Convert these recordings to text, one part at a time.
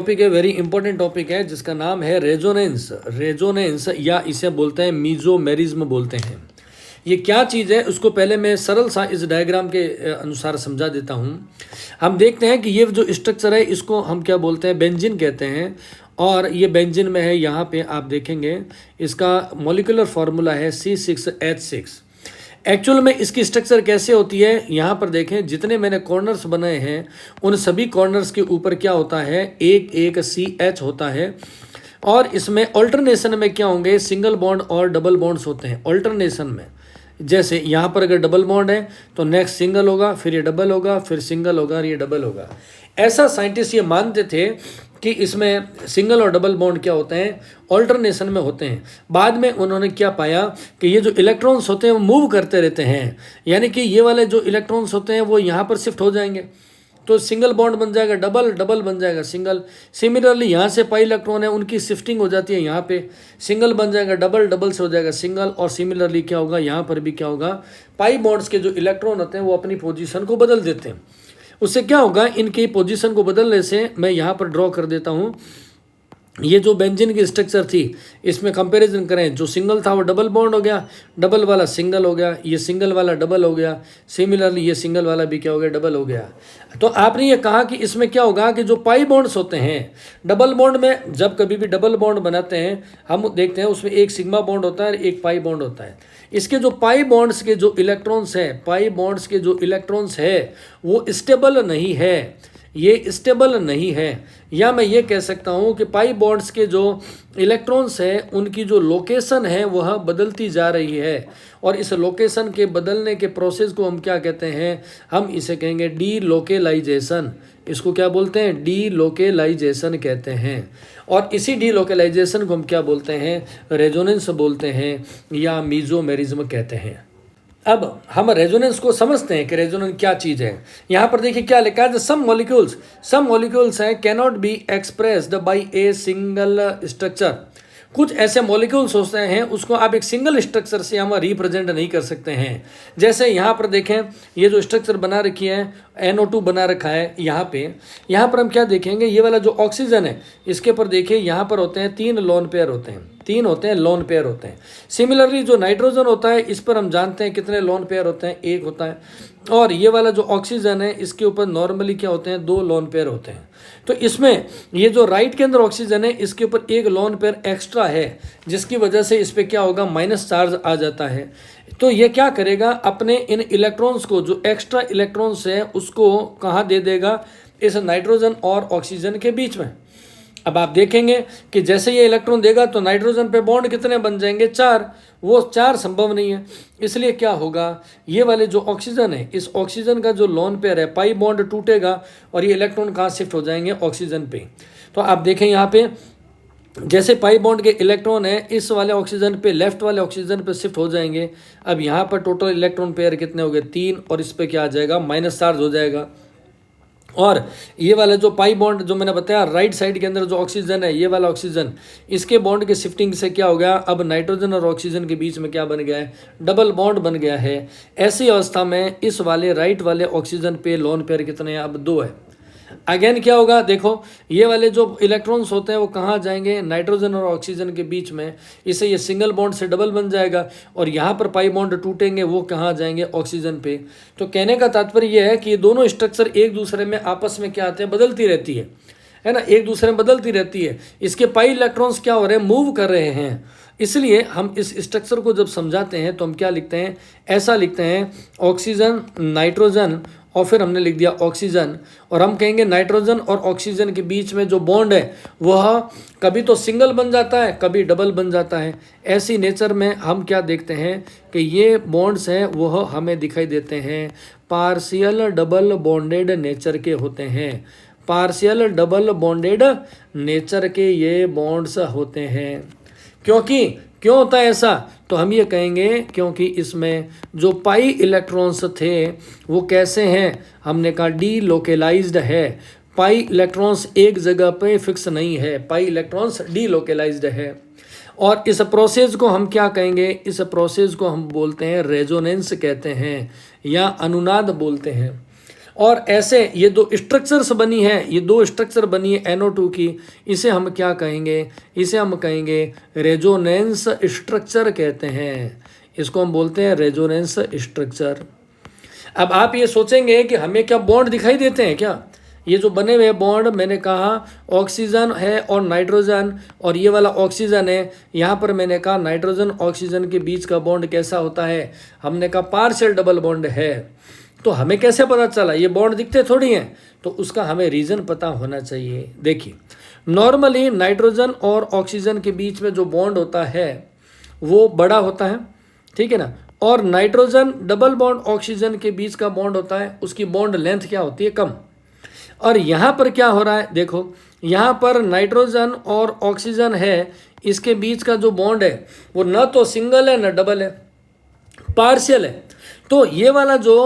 Topic है, very important topic है जिसका नाम है रेजोनेंस। रेजोनेंस या इसे बोलते हैं मीजोमेरिज्म बोलते हैं। ये क्या चीज़ है उसको पहले मैं सरल सा इस डायग्राम के अनुसार समझा देता हूँ। हम देखते हैं कि ये जो स्ट्रक्चर है इसको हम क्या बोलते हैं, बेंजीन कहते हैं। और ये बेंजीन में है, यहाँ पे आप देखेंगे इसका मॉलिक्यूलर फार्मूला है C6H6। एक्चुअल में इसकी स्ट्रक्चर कैसे होती है, यहाँ पर देखें जितने मैंने कॉर्नर्स बनाए हैं उन सभी कॉर्नर्स के ऊपर क्या होता है, एक एक CH होता है। और इसमें ऑल्टरनेशन में क्या होंगे, सिंगल बॉन्ड और डबल बॉन्ड्स होते हैं ऑल्टरनेशन में। जैसे यहाँ पर अगर डबल बॉन्ड है तो नेक्स्ट सिंगल होगा, फिर ये डबल होगा, फिर सिंगल होगा और ये डबल होगा। ऐसा साइंटिस्ट ये मानते थे कि इसमें सिंगल और डबल बॉन्ड क्या होते हैं, ऑल्टरनेशन में होते हैं। बाद में उन्होंने क्या पाया कि ये जो इलेक्ट्रॉन्स होते हैं वो मूव करते रहते हैं, यानी कि ये वाले जो इलेक्ट्रॉन्स होते हैं वो यहाँ पर शिफ्ट हो जाएंगे तो सिंगल बॉन्ड बन जाएगा, डबल डबल बन जाएगा सिंगल। सिमिलरली यहाँ से पाई इलेक्ट्रॉन है उनकी शिफ्टिंग हो जाती है, यहाँ पे सिंगल बन जाएगा डबल, डबल से हो जाएगा सिंगल। और सिमिलरली क्या होगा, यहाँ पर भी क्या होगा, पाई बॉन्ड्स के जो इलेक्ट्रॉन होते हैं वो अपनी पोजीशन को बदल देते हैं। उससे क्या होगा, इनकी पोजीशन को बदलने से मैं यहाँ पर ड्रॉ कर देता हूँ। ये जो बेंजीन की स्ट्रक्चर थी इसमें कंपैरिजन करें, जो सिंगल था वो डबल बॉन्ड हो गया, डबल वाला सिंगल हो गया, ये सिंगल वाला डबल हो गया, सिमिलरली ये सिंगल वाला भी क्या हो गया, डबल हो गया। तो आपने ये कहा कि इसमें क्या होगा कि जो पाई बॉन्ड्स होते हैं, डबल बॉन्ड में जब कभी भी डबल बॉन्ड बनाते हैं हम देखते हैं उसमें एक सिग्मा बॉन्ड होता है और एक पाई बॉन्ड होता है। इसके जो पाई बॉन्ड्स के जो इलेक्ट्रॉन्स है, पाई बॉन्ड्स के जो इलेक्ट्रॉन्स है वो स्टेबल नहीं है, ये स्टेबल नहीं है। या मैं ये कह सकता हूँ कि पाई बॉन्ड्स के जो इलेक्ट्रॉन्स हैं उनकी जो लोकेशन है वह बदलती जा रही है। और इस लोकेशन के बदलने के प्रोसेस को हम क्या कहते हैं, हम इसे कहेंगे डीलोकेलाइजेशन। इसको क्या बोलते हैं, डीलोकेलाइजेशन कहते हैं। और इसी डीलोकेलाइजेशन को हम क्या बोलते हैं, रेजोनेंस बोलते हैं या मीजोमेरिज्म कहते हैं। अब हम रेजोनेंस को समझते हैं कि रेजोनेंस क्या चीज़ है। यहाँ पर देखिए क्या लिखा है, सम मॉलिक्यूल्स हैं cannot be expressed bye a single structure. कुछ ऐसे मॉलिक्यूल्स होते हैं उसको आप एक सिंगल स्ट्रक्चर से हम रिप्रेजेंट नहीं कर सकते हैं। जैसे यहाँ पर देखें ये जो स्ट्रक्चर बना रखी है, NO2 बना रखा है यहाँ पर हम क्या देखेंगे, ये वाला जो ऑक्सीजन है इसके ऊपर देखिए यहाँ पर होते हैं 3 लोन पेयर होते हैं, 3 होते हैं लोन पेयर होते हैं। सिमिलरली जो नाइट्रोजन होता है इस पर हम जानते हैं कितने लोन पेयर होते हैं, 1 होता है। और ये वाला जो ऑक्सीजन है इसके ऊपर नॉर्मली क्या होते हैं, 2 लोन पेयर होते हैं। तो इसमें ये जो राइट के अंदर ऑक्सीजन है इसके ऊपर 1 लोन पेयर एक्स्ट्रा है, जिसकी वजह से इस पर क्या होगा, माइनस चार्ज आ जाता है। तो ये क्या करेगा, अपने इन इलेक्ट्रॉन्स को, जो एक्स्ट्रा इलेक्ट्रॉन्स है उसको कहाँ दे देगा, इस नाइट्रोजन और ऑक्सीजन के बीच में। अब आप देखेंगे कि जैसे ये इलेक्ट्रॉन देगा तो नाइट्रोजन पे बॉन्ड कितने बन जाएंगे, 4। वो 4 संभव नहीं है, इसलिए क्या होगा, ये वाले जो ऑक्सीजन है इस ऑक्सीजन का जो लोन पेयर है, पाई बॉन्ड टूटेगा और ये इलेक्ट्रॉन कहाँ शिफ्ट हो जाएंगे, ऑक्सीजन पे। तो आप देखें यहाँ पे जैसे पाई बॉन्ड के इलेक्ट्रॉन है इस वाले ऑक्सीजन पे, लेफ्ट वाले ऑक्सीजन पे शिफ्ट हो जाएंगे। अब यहाँ पर टोटल इलेक्ट्रॉन पेयर कितने हो गए, 3, और इस पे क्या आ जाएगा, माइनस चार्ज हो जाएगा। और ये वाला जो पाई बॉन्ड जो मैंने बताया राइट साइड के अंदर जो ऑक्सीजन है, ये वाला ऑक्सीजन, इसके बॉन्ड के शिफ्टिंग से क्या हो गया, अब नाइट्रोजन और ऑक्सीजन के बीच में क्या बन गया है, डबल बॉन्ड बन गया है। ऐसी अवस्था में इस वाले राइट वाले ऑक्सीजन पे लोन पेयर कितने हैं, अब 2 है। अगेन क्या होगा, देखो ये वाले जो इलेक्ट्रॉन्स होते हैं वो कहाँ जाएंगे, नाइट्रोजन और ऑक्सीजन के बीच में, इससे ये सिंगल बॉन्ड से डबल बन जाएगा। और यहाँ पर पाई बॉन्ड टूटेंगे, वो कहाँ जाएंगे, ऑक्सीजन पे। तो कहने का तात्पर्य यह है कि ये दोनों स्ट्रक्चर एक दूसरे में आपस में क्या आते हैं, बदलती रहती है ना, एक दूसरे में बदलती रहती है। इसके पाई इलेक्ट्रॉन्स क्या हो रहे हैं, मूव कर रहे हैं। इसलिए हम इस स्ट्रक्चर को जब समझाते हैं तो हम क्या लिखते हैं, ऐसा लिखते हैं, ऑक्सीजन, नाइट्रोजन, और फिर हमने लिख दिया ऑक्सीजन। और हम कहेंगे नाइट्रोजन और ऑक्सीजन के बीच में जो बॉन्ड है वह कभी तो सिंगल बन जाता है, कभी डबल बन जाता है। ऐसी नेचर में हम क्या देखते हैं कि ये बॉन्ड्स हैं वह हमें दिखाई देते हैं पार्शियल डबल बॉन्डेड नेचर के होते हैं। पार्शियल डबल बॉन्डेड नेचर के ये बॉन्ड्स होते हैं। क्यों होता है ऐसा, तो हम ये कहेंगे क्योंकि इसमें जो पाई इलेक्ट्रॉन्स थे वो कैसे हैं, हमने कहा डीलोकेलाइज्ड है। पाई इलेक्ट्रॉन्स एक जगह पे फिक्स नहीं है, पाई इलेक्ट्रॉन्स डीलोकेलाइज्ड है। और इस प्रोसेस को हम क्या कहेंगे, इस प्रोसेस को हम बोलते हैं रेजोनेंस कहते हैं या अनुनाद बोलते हैं। और ऐसे ये दो स्ट्रक्चर्स बनी है, ये दो स्ट्रक्चर बनी है NO2 की, इसे हम क्या कहेंगे, इसे हम कहेंगे रेजोनेंस स्ट्रक्चर कहते हैं। इसको हम बोलते हैं रेजोनेंस स्ट्रक्चर। अब आप ये सोचेंगे कि हमें क्या बॉन्ड दिखाई देते हैं क्या? ये जो बने हुए बॉन्ड, मैंने कहा ऑक्सीजन है और नाइट्रोजन, और ये वाला ऑक्सीजन है, यहाँ पर मैंने कहा नाइट्रोजन ऑक्सीजन के बीच का बॉन्ड कैसा होता है, हमने कहा पार्शियल डबल बॉन्ड है। तो हमें कैसे पता चला? ये बॉन्ड दिखते थोड़ी हैं, तो उसका हमें रीज़न पता होना चाहिए। देखिए, नॉर्मली नाइट्रोजन और ऑक्सीजन के बीच में जो बॉन्ड होता है वो बड़ा होता है, ठीक है ना, और नाइट्रोजन डबल बॉन्ड ऑक्सीजन के बीच का बॉन्ड होता है, उसकी बॉन्ड लेंथ क्या होती है, कम। और यहाँ पर क्या हो रहा है, देखो यहाँ पर नाइट्रोजन और ऑक्सीजन है, इसके बीच का जो बॉन्ड है वो न तो सिंगल है न डबल है, पार्शियल है। तो ये वाला जो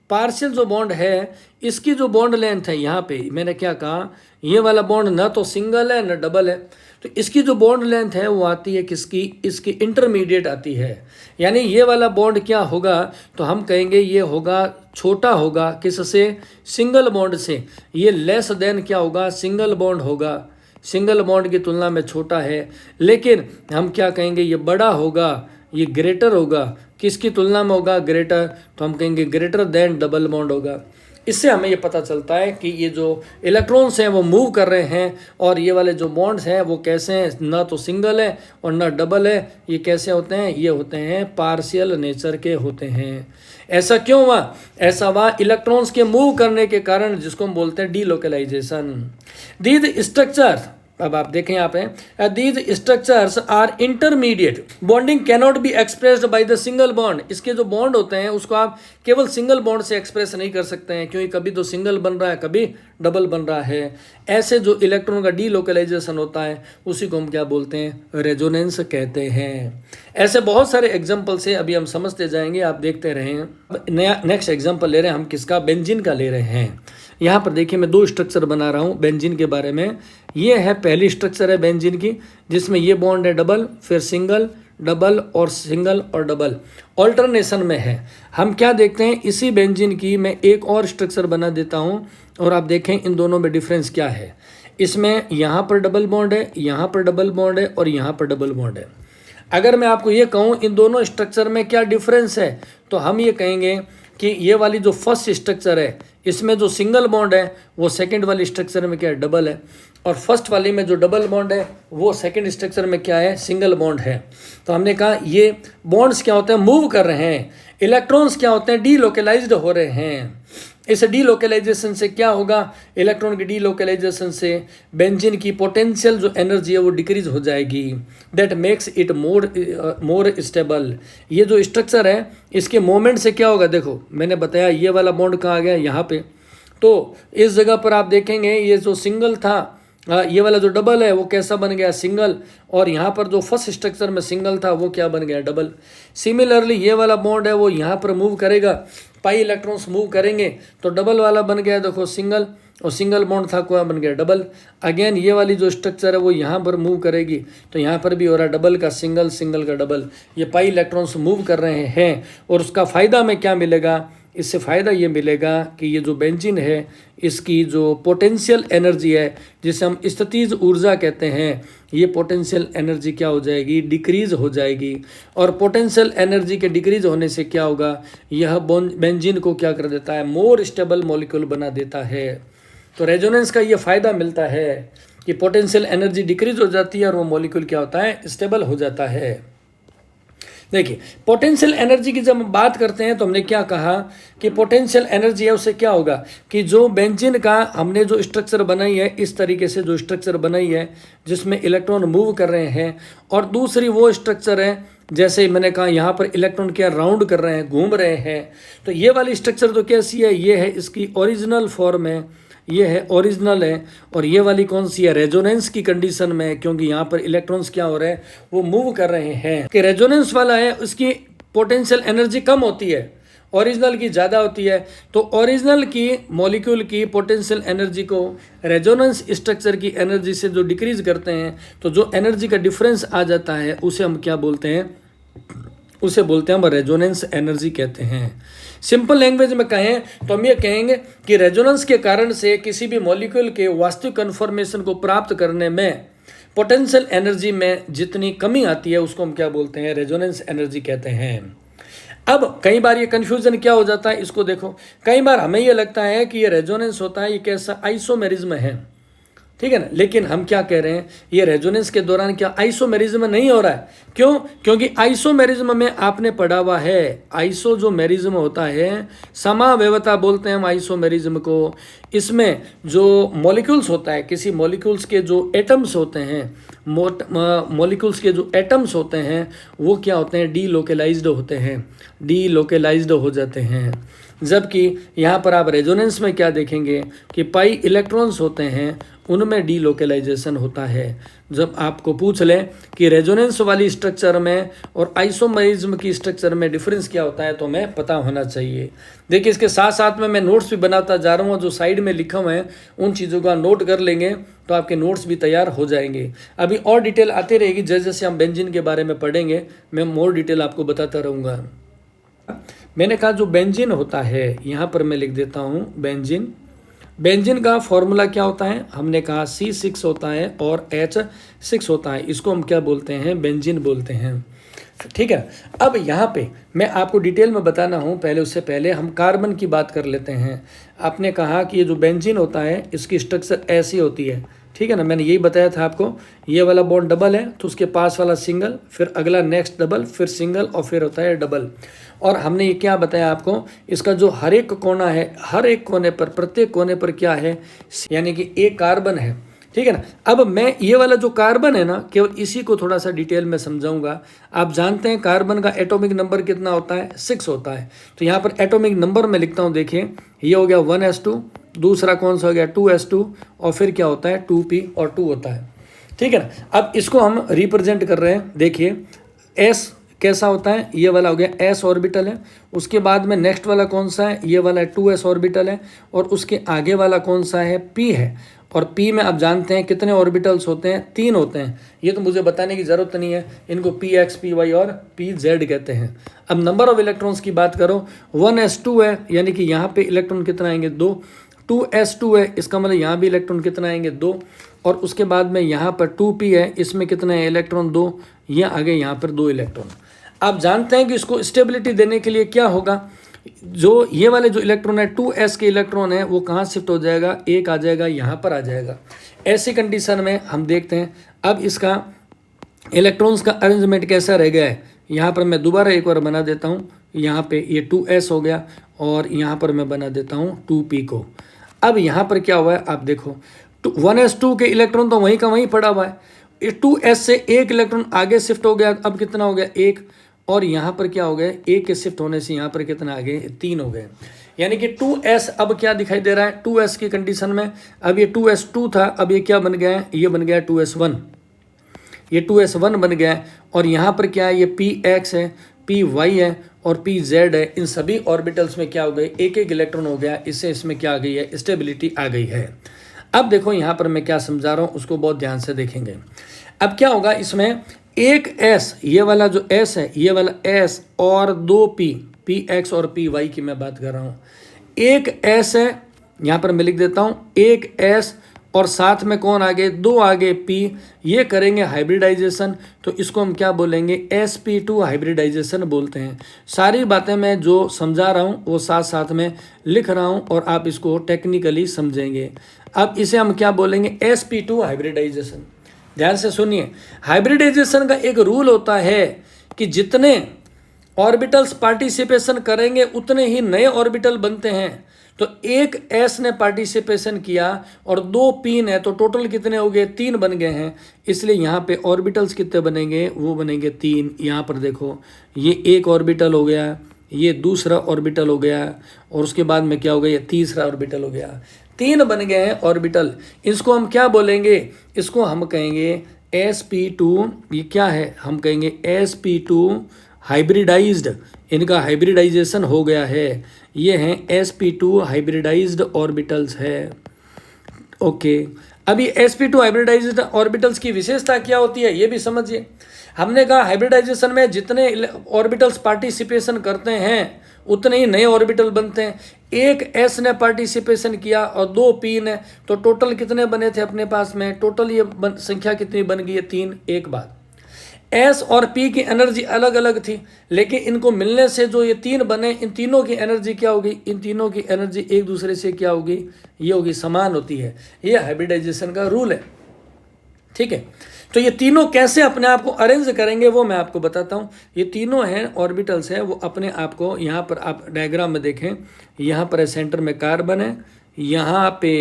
पार्शियल जो बॉन्ड है, इसकी जो बॉन्ड लेंथ है, यहाँ पे मैंने क्या कहा, ये वाला बॉन्ड न तो सिंगल है न डबल है, तो इसकी जो बॉन्ड लेंथ है वो आती है किसकी, इसकी इंटरमीडिएट आती है। यानी ये वाला बॉन्ड क्या होगा, तो हम कहेंगे ये होगा छोटा होगा, किससे, सिंगल बॉन्ड से। ये लेस देन क्या होगा, सिंगल बॉन्ड होगा, सिंगल बॉन्ड की तुलना में छोटा है। लेकिन हम क्या कहेंगे, ये बड़ा होगा, ये ग्रेटर होगा, किसकी तुलना में होगा, ग्रेटर, तो हम कहेंगे ग्रेटर देन डबल बॉन्ड होगा। इससे हमें ये पता चलता है कि ये जो इलेक्ट्रॉन्स हैं वो मूव कर रहे हैं, और ये वाले जो बॉन्ड्स हैं वो कैसे हैं, ना तो सिंगल है और ना डबल है, ये कैसे होते हैं, ये होते हैं पार्शियल नेचर के होते हैं। ऐसा क्यों हुआ? ऐसा हुआ इलेक्ट्रॉन्स के मूव करने के कारण, जिसको हम बोलते हैं डीलोकलाइजेशन। दीज स्ट्रक्चर, अब आप देखें यहाँ पे, these structures are intermediate, bonding cannot be expressed by the single bond. इसके जो बॉन्ड होते हैं उसको आप केवल सिंगल बॉन्ड से एक्सप्रेस नहीं कर सकते हैं, क्योंकि कभी तो सिंगल बन रहा है, कभी डबल बन रहा है। ऐसे जो इलेक्ट्रॉन का डीलोकलाइजेशन होता है उसी को हम क्या बोलते हैं, रेजोनेंस कहते हैं। ऐसे बहुत सारे एग्जाम्पल से अभी हम समझते जाएंगे, आप देखते रहें। नया नेक्स्ट एग्जाम्पल ले रहे हैं हम, किसका, बेंजीन का ले रहे हैं। यहाँ पर देखिए मैं दो स्ट्रक्चर बना रहा हूँ बेंजीन के बारे में। ये है पहली स्ट्रक्चर है बेंजीन की, जिसमें ये बॉन्ड है डबल, फिर सिंगल, डबल और सिंगल और डबल, ऑल्टरनेशन में है। हम क्या देखते हैं, इसी बेंजीन की मैं एक और स्ट्रक्चर बना देता हूँ, और आप देखें इन दोनों में डिफरेंस क्या है। इसमें यहाँ पर डबल बॉन्ड है, यहाँ पर डबल बॉन्ड है, और यहाँ पर डबल बॉन्ड है। अगर मैं आपको ये कहूँ इन दोनों स्ट्रक्चर में क्या डिफरेंस है, तो हम ये कहेंगे कि ये वाली जो फर्स्ट स्ट्रक्चर है, इसमें जो सिंगल बॉन्ड है वो सेकंड वाली स्ट्रक्चर में क्या है, डबल है, और फर्स्ट वाली में जो डबल बॉन्ड है वो सेकंड स्ट्रक्चर में क्या है, सिंगल बॉन्ड है। तो हमने कहा ये बॉन्ड्स क्या होते हैं, मूव कर रहे हैं, इलेक्ट्रॉन्स क्या होते हैं, डीलोकलाइज्ड हो रहे हैं। इस डीलोकलाइजेशन से क्या होगा, इलेक्ट्रॉन की डीलोकलाइजेशन से बेंजीन की पोटेंशियल जो एनर्जी है वो डिक्रीज हो जाएगी, that makes it more stable. ये जो स्ट्रक्चर है इसके मोमेंट से क्या होगा, देखो मैंने बताया ये वाला बॉन्ड कहाँ आ गया, यहाँ पे। तो इस जगह पर आप देखेंगे ये जो सिंगल था, ये वाला जो डबल है वो कैसा बन गया, सिंगल, और यहाँ पर जो फर्स्ट स्ट्रक्चर में सिंगल था वो क्या बन गया, डबल। सिमिलरली ये वाला बॉन्ड है वो यहाँ पर मूव करेगा, पाई इलेक्ट्रॉन्स मूव करेंगे, तो डबल वाला बन गया देखो सिंगल, और सिंगल बॉन्ड था कोई बन गया डबल। अगेन ये वाली जो स्ट्रक्चर है वो यहाँ पर मूव करेगी, तो यहाँ पर भी हो रहा है डबल का सिंगल, सिंगल का डबल। ये पाई इलेक्ट्रॉन्स मूव कर रहे हैं, और उसका फ़ायदा में क्या मिलेगा, इससे फ़ायदा ये मिलेगा कि ये जो बेंजीन है इसकी जो पोटेंशियल एनर्जी है, जिसे हम स्थितिज ऊर्जा कहते हैं, ये पोटेंशियल एनर्जी क्या हो जाएगी, डिक्रीज हो जाएगी। और पोटेंशियल एनर्जी के डिक्रीज होने से क्या होगा, यह बेंजीन को क्या कर देता है, मोर स्टेबल मॉलिक्यूल बना देता है। तो रेजोनेंस का ये फ़ायदा मिलता है कि पोटेंशियल एनर्जी डिक्रीज हो जाती है और वो मॉलिक्यूल क्या होता है, स्टेबल हो जाता है। देखिए पोटेंशियल एनर्जी की जब हम बात करते हैं तो हमने क्या कहा कि पोटेंशियल एनर्जी है उससे क्या होगा कि जो बेंजीन का हमने जो स्ट्रक्चर बनाई है, इस तरीके से जो स्ट्रक्चर बनाई है जिसमें इलेक्ट्रॉन मूव कर रहे हैं, और दूसरी वो स्ट्रक्चर है जैसे मैंने कहा यहाँ पर इलेक्ट्रॉन क्या राउंड कर रहे हैं, घूम रहे हैं। तो ये वाली स्ट्रक्चर तो कैसी है, ये है इसकी ओरिजिनल फॉर्म है, ये है ओरिजिनल है। और ये वाली कौन सी है, रेजोनेंस की कंडीशन में है, क्योंकि यहाँ पर इलेक्ट्रॉन्स क्या हो रहे हैं, वो मूव कर रहे हैं। कि रेजोनेंस वाला है उसकी पोटेंशियल एनर्जी कम होती है, ओरिजिनल की ज़्यादा होती है। तो ओरिजिनल की मॉलिक्यूल की पोटेंशियल एनर्जी को रेजोनेंस स्ट्रक्चर की एनर्जी से जो डिक्रीज करते हैं, तो जो एनर्जी का डिफरेंस आ जाता है उसे हम क्या बोलते हैं, उसे बोलते हैं हम रेजोनेंस एनर्जी कहते हैं। सिंपल लैंग्वेज में कहें तो हम ये कहेंगे कि रेजोनेंस के कारण से किसी भी मॉलिक्यूल के वास्तविक कन्फर्मेशन को प्राप्त करने में पोटेंशियल एनर्जी में जितनी कमी आती है उसको हम क्या बोलते हैं, रेजोनेंस एनर्जी कहते हैं। अब कई बार ये कन्फ्यूजन क्या हो जाता है, इसको देखो, कई बार हमें ये लगता है कि ये रेजोनेंस होता है, ये कैसा आइसोमेरिज्म है, ठीक है ना, लेकिन हम क्या कह रहे हैं, ये रेजोनेंस के दौरान क्या आइसोमेरिज्म नहीं हो रहा है। क्यों? क्योंकि आइसोमेरिज्म में आपने पढ़ा हुआ है, आइसो जो मेरिज्म होता है, समावयवता बोलते हैं हम आइसोमेरिज्म को। इसमें जो मॉलिक्यूल्स होता है, किसी मॉलिक्यूल्स के जो एटम्स होते हैं, मॉलिक्यूल्स के जो एटम्स होते हैं वो क्या होते हैं, डीलोकेलाइज्ड होते हैं, डीलोकेलाइज्ड हो जाते हैं। जबकि यहाँ पर आप रेजोनेंस में क्या देखेंगे कि पाई इलेक्ट्रॉन्स होते हैं, उनमें डीलोकेलाइजेशन होता है। जब आपको पूछ लें कि रेजोनेंस वाली स्ट्रक्चर में और आइसोमेरिज्म की स्ट्रक्चर में डिफरेंस क्या होता है, तो हमें पता होना चाहिए। देखिए, इसके साथ साथ में मैं नोट्स भी बनाता जा रहा हूँ, जो साइड में लिखा हुआ है उन चीज़ों का नोट कर लेंगे तो आपके नोट्स भी तैयार हो जाएंगे। अभी और डिटेल आती रहेगी, जैसे जैसे हम बेंजीन के बारे में पढ़ेंगे मैं मोर डिटेल आपको बताता रहूँगा। मैंने कहा जो बेंजीन होता है, यहाँ पर मैं लिख देता हूँ बेंजीन। बेंजीन का फॉर्मूला क्या होता है, हमने कहा C6 होता है और H6 होता है, इसको हम क्या बोलते हैं, बेंजीन बोलते हैं, ठीक है। अब यहाँ पे मैं आपको डिटेल में बताना हूँ, पहले उससे पहले हम कार्बन की बात कर लेते हैं। आपने कहा कि ये जो बेंजीन होता है इसकी स्ट्रक्चर ऐसी होती है, ठीक है ना, मैंने यही बताया था आपको। ये वाला बॉन्ड डबल है तो उसके पास वाला सिंगल, फिर अगला नेक्स्ट डबल, फिर सिंगल और फिर होता है डबल। और हमने ये क्या बताया आपको, इसका जो हर एक कोना है, हर एक कोने पर, प्रत्येक कोने पर क्या है, यानी कि एक कार्बन है, ठीक है ना। अब मैं ये वाला जो कार्बन है ना, केवल इसी को थोड़ा सा डिटेल में समझाऊंगा। आप जानते हैं कार्बन का एटॉमिक नंबर कितना होता है, 6 होता है। तो यहाँ पर एटॉमिक नंबर मैं लिखता हूँ, देखिए ये हो गया 1s2, दूसरा कौन सा हो गया 2s2, और फिर क्या होता है 2p और 2 होता है, ठीक है ना। अब इसको हम रिप्रेजेंट कर रहे हैं, देखिए s कैसा होता है, ये वाला हो गया s ऑर्बिटल है। उसके बाद में नेक्स्ट वाला कौन सा है, ये वाला 2s ऑर्बिटल है। और उसके आगे वाला कौन सा है, p है। और p में आप जानते हैं कितने ऑर्बिटल्स होते हैं, 3 होते हैं। ये तो मुझे बताने की ज़रूरत नहीं है, इनको px, py और pz कहते हैं। अब नंबर ऑफ इलेक्ट्रॉन्स की बात करो, 1s2 है, यानी कि यहाँ पे इलेक्ट्रॉन कितना आएंगे, 2। 2s2 है, इसका मतलब यहाँ भी इलेक्ट्रॉन कितना आएंगे, 2। और उसके बाद में यहाँ पर 2p है, इसमें कितने हैं इलेक्ट्रॉन, 2। ये आगे यहाँ पर 2 इलेक्ट्रॉन। आप जानते हैं कि इसको स्टेबिलिटी देने के लिए क्या होगा, जो ये वाले जो इलेक्ट्रॉन है 2s के इलेक्ट्रॉन है वो कहाँ शिफ्ट हो जाएगा, एक आ जाएगा यहाँ पर आ जाएगा। ऐसी कंडीशन में हम देखते हैं अब इसका इलेक्ट्रॉन्स का अरेंजमेंट कैसा रह गया है। यहाँ पर मैं दोबारा एक बार बना देता हूँ, यहाँ पे ये 2s हो गया और यहाँ पर मैं बना देता हूँ 2p को। अब यहाँ पर क्या हुआ है, आप देखो 1s2 के इलेक्ट्रॉन तो वहीं का वहीं पड़ा हुआ है, 2s से एक इलेक्ट्रॉन आगे शिफ्ट हो गया, अब कितना हो गया, 1। और यहाँ पर क्या हो गया, एक के शिफ्ट होने से यहाँ पर कितना आ गए, 3 हो गए। यानी कि 2s अब क्या दिखाई दे रहा है, 2s की कंडीशन में अब ये 2s2 था, अब ये क्या बन गया है, ये बन गया 2s1, ये 2s1 बन गया है। और यहाँ पर क्या है, ये px है, py है और pz है। इन सभी ऑर्बिटल्स में क्या हो गए, एक एक इलेक्ट्रॉन हो गया, इससे इसमें क्या आ गई है, स्टेबिलिटी आ गई है। अब देखो यहाँ पर मैं क्या समझा रहा हूँ, उसको बहुत ध्यान से देखेंगे। अब क्या होगा, इसमें एक s, ये वाला जो s है, ये वाला s और 2p, px और py की मैं बात कर रहा हूँ। एक s है, यहाँ पर मैं लिख देता हूँ, एक s और साथ में कौन आगे, 2 आगे p, ये करेंगे हाइब्रिडाइजेशन, तो इसको हम क्या बोलेंगे, sp2 हाइब्रिडाइजेशन बोलते हैं। सारी बातें मैं जो समझा रहा हूँ वो साथ साथ में लिख रहा हूँ और आप इसको टेक्निकली समझेंगे। अब इसे हम क्या बोलेंगे, sp2 हाइब्रिडाइजेशन। ध्यान से सुनिए, हाइब्रिडाइजेशन का एक रूल होता है कि जितने ऑर्बिटल्स पार्टिसिपेशन करेंगे उतने ही नए ऑर्बिटल बनते हैं। तो एक s ने पार्टिसिपेशन किया और 2 p ने, तो टोटल कितने हो गए, 3 बन गए हैं। इसलिए यहाँ पे ऑर्बिटल्स कितने बनेंगे, वो बनेंगे 3। यहाँ पर देखो, ये एक ऑर्बिटल हो गया, ये दूसरा ऑर्बिटल हो गया और उसके बाद में क्या हो गया, ये तीसरा ऑर्बिटल हो गया। 3 बन गए हैं ऑर्बिटल। इसको हम क्या बोलेंगे, इसको हम कहेंगे sp2। ये क्या है, हम कहेंगे sp2 हाइब्रिडाइज्ड, इनका हाइब्रिडाइजेशन हो गया है। ये हैं sp2 हाइब्रिडाइज्ड ऑर्बिटल्स है, ओके। अभी sp2 हाइब्रिडाइज्ड ऑर्बिटल्स की विशेषता क्या होती है ये भी समझिए। हमने कहा हाइब्रिडाइजेशन में जितने ऑर्बिटल्स पार्टिसिपेशन करते हैं उतने ही नए ऑर्बिटल बनते हैं। एक s ने पार्टिसिपेशन किया और 2 p ने, तो टोटल कितने बने थे अपने पास में, टोटल ये संख्या कितनी बन गई है 3। एक बात, s और p की एनर्जी अलग अलग थी, लेकिन इनको मिलने से जो ये 3 बने, इन तीनों की एनर्जी क्या होगी, इन तीनों की एनर्जी एक दूसरे से क्या होगी, ये होगी समान होती है। ये हाइब्रिडाइजेशन का रूल है, ठीक है। तो ये तीनों कैसे अपने आप को अरेंज करेंगे वो मैं आपको बताता हूँ। ये तीनों हैं ऑर्बिटल्स हैं, वो अपने आप को, यहाँ पर आप डायग्राम में देखें, यहाँ पर सेंटर में कार्बन है, यहाँ पे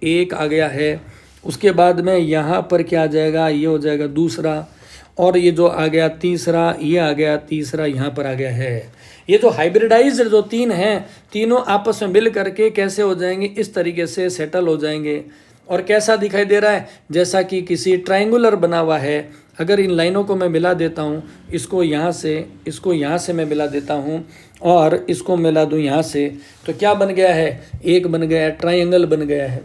एक आ गया है, उसके बाद में यहाँ पर क्या आ जाएगा, ये हो जाएगा दूसरा, और ये जो आ गया तीसरा, ये आ गया तीसरा, यहाँ पर आ गया है। ये जो हाइब्रिडाइज्ड जो 3 हैं, तीनों आपस में मिल करके कैसे हो जाएंगे, इस तरीके से सेटल हो जाएंगे। और कैसा दिखाई दे रहा है, जैसा कि किसी ट्रायंगुलर बना हुआ है। अगर इन लाइनों को मैं मिला देता हूँ, इसको यहाँ से मैं मिला देता हूँ और इसको मिला दूँ यहाँ से, तो क्या बन गया है, एक बन गया है, ट्रायंगल बन गया है।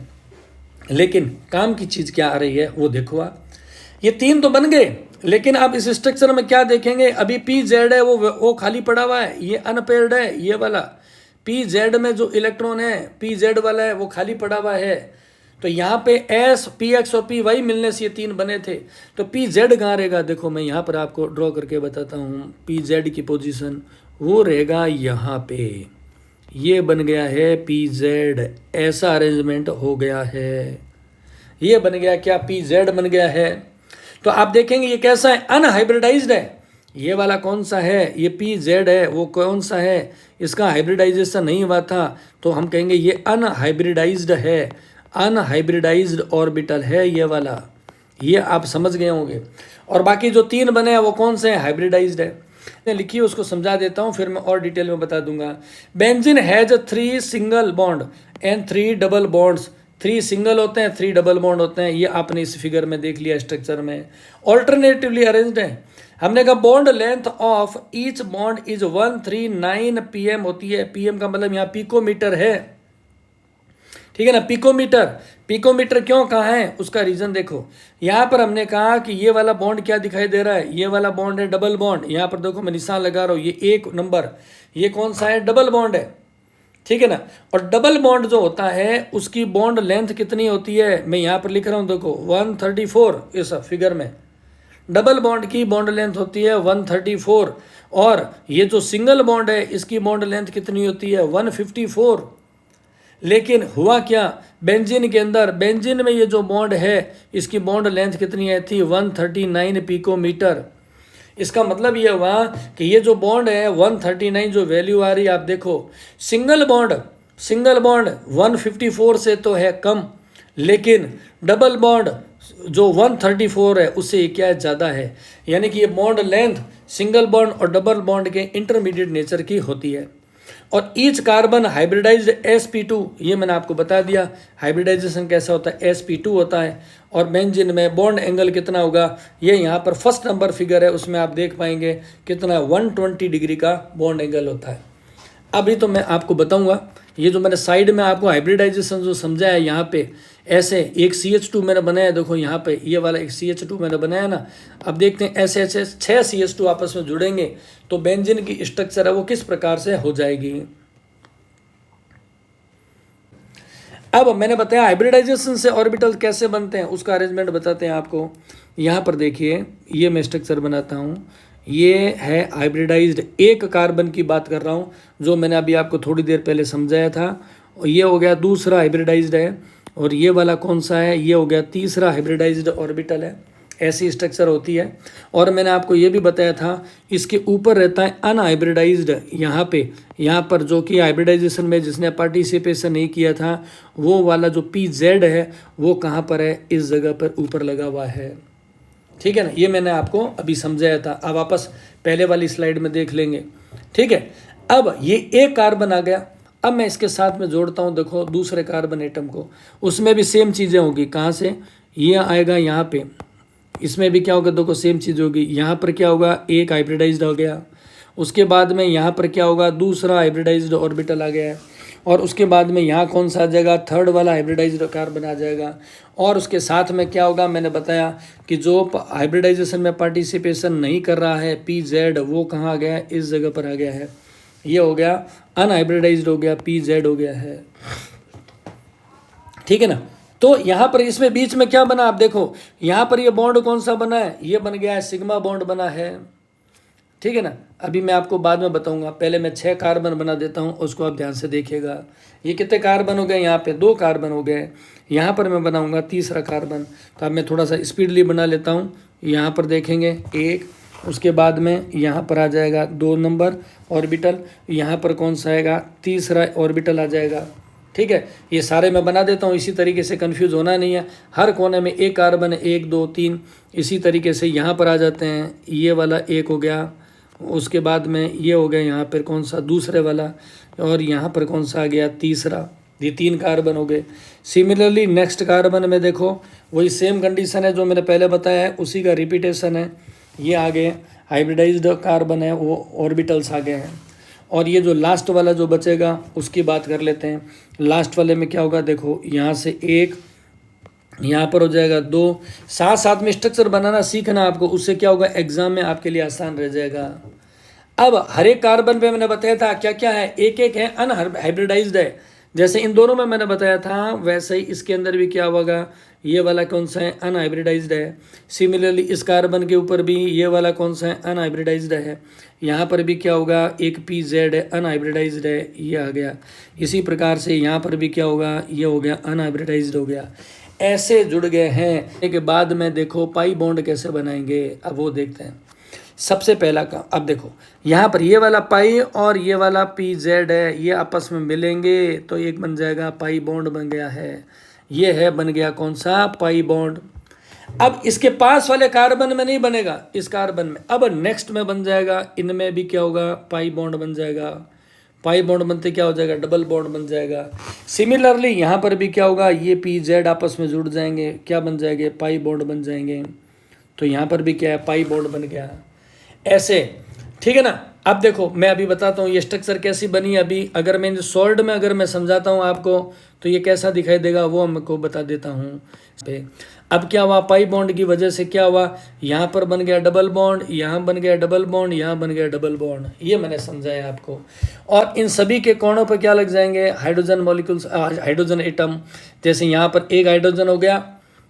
लेकिन काम की चीज़ क्या आ रही है वो देखो आप, ये 3 तो बन गए, लेकिन आप इस स्ट्रक्चर में क्या देखेंगे, अभी पी जेड है वो खाली पड़ा हुआ है, ये अनपेयर्ड है, ये वाला पी जेड में जो इलेक्ट्रॉन है पी जेड वाला है वो खाली पड़ा हुआ है। तो यहाँ पे एस पी एक्स और पी वाई मिलने से ये 3 बने थे, तो पी जेड कहाँ रहेगा, देखो मैं यहाँ पर आपको ड्रॉ करके बताता हूँ। पी जेड की पोजीशन वो रहेगा यहाँ पे, ये बन गया है पी जेड, ऐसा अरेंजमेंट हो गया है, ये बन गया क्या, पी जेड बन गया है। तो आप देखेंगे ये कैसा है, अनहाइब्रिडाइज्ड है। ये वाला कौन सा है, ये पी जेड है, वो कौन सा है, इसका हाइब्रिडाइजेशन नहीं हुआ था, तो हम कहेंगे ये अनहाइब्रिडाइज्ड है, अनहाइब्रिडाइज्ड ऑर्बिटल है ये वाला, ये आप समझ गए होंगे। और बाकी जो 3 बने हैं वो कौन से हैं, हाइब्रिडाइज्ड है। मैं लिखी उसको समझा देता हूँ, फिर मैं और डिटेल में बता दूंगा। Benzene has 3 single bond and 3 double bonds. 3 single होते हैं, 3 डबल बॉन्ड होते हैं, ये आपने इस फिगर में देख लिया स्ट्रक्चर में। ऑल्टरनेटिवली अरेंज्ड है। हमने कहा bond length of each bond is 139 pm होती है। pm का मतलब यहाँ पिकोमीटर है, ठीक है ना, पिकोमीटर। पिकोमीटर क्यों कहा है उसका रीजन देखो, यहाँ पर हमने कहा कि ये वाला बॉन्ड क्या दिखाई दे रहा है, ये वाला बॉन्ड है डबल बॉन्ड। यहाँ पर देखो मैं निशान लगा रहा हूँ, ये 1 नंबर, ये कौन सा है, डबल बॉन्ड है, ठीक है ना। और डबल बॉन्ड जो होता है उसकी बॉन्ड लेंथ कितनी होती है, मैं यहाँ पर लिख रहा हूँ देखो 134, इस फिगर में डबल बॉन्ड की बॉन्ड लेंथ होती है 134, और ये जो सिंगल बॉन्ड है इसकी बॉन्ड लेंथ कितनी होती है 154। लेकिन हुआ क्या, बेंजीन के अंदर, बेंजीन में ये जो बॉन्ड है इसकी बॉन्ड लेंथ कितनी है थी 139 पिकोमीटर। इसका मतलब ये हुआ कि ये जो बॉन्ड है 139 जो वैल्यू आ रही है आप देखो, सिंगल बॉन्ड 154 से तो है कम, लेकिन डबल बॉन्ड जो 134 है उससे ये क्या है, ज़्यादा है। यानी कि ये बॉन्ड लेंथ सिंगल बॉन्ड और डबल बॉन्ड के इंटरमीडिएट नेचर की होती है। और ईच कार्बन हाइब्रिडाइज्ड sp2, ये मैंने आपको बता दिया हाइब्रिडाइजेशन कैसा होता है, sp2 होता है। और बेंजीन में बॉन्ड एंगल कितना होगा, ये यहाँ पर फर्स्ट नंबर फिगर है उसमें आप देख पाएंगे कितना 120 डिग्री का बॉन्ड एंगल होता है। अभी तो मैं आपको बताऊंगा, ये जो मैंने साइड में आपको हाइब्रिडाइजेशन जो समझाया है, यहाँ पे ऐसे एक CH2 मैंने बनाया, देखो यहाँ पे ये वाला एक CH2 मैंने बनाया ना। अब देखते हैं ऐसे ऐसे 6 CH2 आपस में जुड़ेंगे तो बेंजीन की स्ट्रक्चर है वो किस प्रकार से हो जाएगी। अब मैंने बताया हाइब्रिडाइजेशन से ऑर्बिटल कैसे बनते हैं, उसका अरेंजमेंट बताते हैं आपको। यहाँ पर देखिए ये मैं स्ट्रक्चर बनाता हूँ, ये है हाइब्रिडाइज्ड, 1 कार्बन की बात कर रहा हूँ जो मैंने अभी आपको थोड़ी देर पहले समझाया था। और ये हो गया दूसरा हाइब्रिडाइज्ड है, और ये वाला कौन सा है, ये हो गया तीसरा हाइब्रिडाइज्ड ऑर्बिटल है। ऐसी स्ट्रक्चर होती है। और मैंने आपको ये भी बताया था इसके ऊपर रहता है अनहाइब्रिडाइज्ड, यहाँ पर जो कि हाइब्रिडाइजेशन में जिसने पार्टिसिपेशन नहीं किया था वो वाला जो PZ है वो कहाँ पर है, इस जगह पर ऊपर लगा हुआ है, ठीक है ना। ये मैंने आपको अभी समझाया था, अब वापस पहले वाली स्लाइड में देख लेंगे, ठीक है। अब ये 1 कार्बन आ गया, अब मैं इसके साथ में जोड़ता हूँ, देखो दूसरे कार्बन एटम को, उसमें भी सेम चीज़ें होगी। कहाँ से, ये आएगा यहाँ पे, इसमें भी क्या होगा, देखो सेम चीज़ होगी। यहाँ पर क्या होगा, 1 हाइब्रिडाइज्ड हो गया, उसके बाद में यहाँ पर क्या होगा, दूसरा हाइब्रिडाइज्ड ऑर्बिटल आ गया है। और उसके बाद में यहाँ कौन सा आ जाएगा, थर्ड वाला हाइब्रिडाइज्ड कार्बन आ जाएगा। और उसके साथ में क्या होगा, मैंने बताया कि जो हाइब्रिडाइजेशन में पार्टिसिपेशन नहीं कर रहा है PZ, वो कहाँ आ गया है, इस जगह पर आ गया है। ये हो गया अनहाइब्रिडाइज्ड हो गया, PZ हो गया है, ठीक है ना। तो यहाँ पर इसमें बीच में क्या बना, आप देखो यहाँ पर ये बॉन्ड कौन सा बना है, ये बन गया है सिग्मा बॉन्ड बना है, ठीक है ना। अभी मैं आपको बाद में बताऊंगा, पहले मैं 6 कार्बन बना देता हूँ, उसको आप ध्यान से देखिएगा। ये कितने कार्बन हो गए, यहाँ पे 2 कार्बन हो गए। यहाँ पर मैं बनाऊंगा तीसरा कार्बन, तो अब मैं थोड़ा सा स्पीडली बना लेता हूँ। यहाँ पर देखेंगे 1, उसके बाद में यहाँ पर आ जाएगा 2 नंबर ऑर्बिटल, यहाँ पर कौन सा आएगा, तीसरा ऑर्बिटल आ जाएगा, ठीक है। ये सारे मैं बना देता हूँ, इसी तरीके से कंफ्यूज होना नहीं है। हर कोने में एक कार्बन है, 1 2 3, इसी तरीके से यहाँ पर आ जाते हैं। ये वाला 1 हो गया, उसके बाद में ये हो गया यहाँ पर कौन सा, दूसरे वाला, और यहाँ पर कौन सा आ गया, तीसरा। ये 3 कार्बन हो गए। सिमिलरली नेक्स्ट कार्बन में देखो वही सेम कंडीशन है जो मैंने पहले बताया है, उसी का रिपीटेशन है। ये आ गए हाइब्रिडाइज्ड कार्बन है, वो ऑर्बिटल्स आ गए हैं। और ये जो लास्ट वाला जो बचेगा उसकी बात कर लेते हैं। लास्ट वाले में क्या होगा, देखो यहाँ से 1, यहाँ पर हो जाएगा 2। साथ साथ में स्ट्रक्चर बनाना सीखना आपको, उससे क्या होगा, एग्जाम में आपके लिए आसान रह जाएगा। अब हर एक कार्बन पे मैंने बताया था क्या क्या है, एक एक है अनहाइब्रिडाइज्ड है। जैसे इन दोनों में मैंने बताया था, वैसे ही इसके अंदर भी क्या होगा, ये वाला कौन सा है, अनहाइब्रिडाइज्ड है। सिमिलरली इस कार्बन के ऊपर भी ये वाला कौन सा है, अनहाइब्रिडाइज्ड है। यहाँ पर भी क्या होगा, एक PZ है, अनहाइब्रिडाइज्ड है, ये आ गया। इसी प्रकार से यहाँ पर भी क्या होगा, ये हो गया, अनहाइब्रिडाइज्ड हो गया। ऐसे जुड़ गए हैं के बाद में देखो पाई बॉन्ड कैसे बनाएंगे, अब वो देखते हैं। सबसे पहला काम, अब देखो यहाँ पर ये वाला पाई और ये वाला PZ है, ये आपस में मिलेंगे तो एक बन जाएगा पाई बॉन्ड बन गया है। ये है बन गया कौन सा, पाई बॉन्ड। अब इसके पास वाले कार्बन में नहीं बनेगा, इस कार्बन में, अब नेक्स्ट में बन जाएगा। इनमें भी क्या होगा, पाई बॉन्ड बन जाएगा। पाई बॉन्ड बनते क्या हो जाएगा, डबल बॉन्ड बन जाएगा। सिमिलरली यहाँ पर भी क्या होगा, ये PZ आपस में जुड़ जाएंगे, क्या बन जाएंगे, पाई बॉन्ड बन जाएंगे। तो यहाँ पर भी क्या है, पाई बॉन्ड बन गया, ऐसे, ठीक है ना। अब देखो मैं अभी बताता हूँ ये स्ट्रक्चर कैसी बनी। अभी अगर मैं सॉल्ड में अगर मैं समझाता हूँ आपको तो ये कैसा दिखाई देगा वो हमको बता देता हूँ। अब क्या हुआ, पाई बॉन्ड की वजह से क्या हुआ, यहाँ पर बन गया डबल बॉन्ड, यहाँ बन गया डबल बॉन्ड, यहाँ बन गया डबल बॉन्ड, ये मैंने समझाया आपको। और इन सभी के कोणों पर क्या लग जाएंगे, हाइड्रोजन मॉलिक्यूल्स, हाइड्रोजन एटम। जैसे यहाँ पर एक हाइड्रोजन हो गया,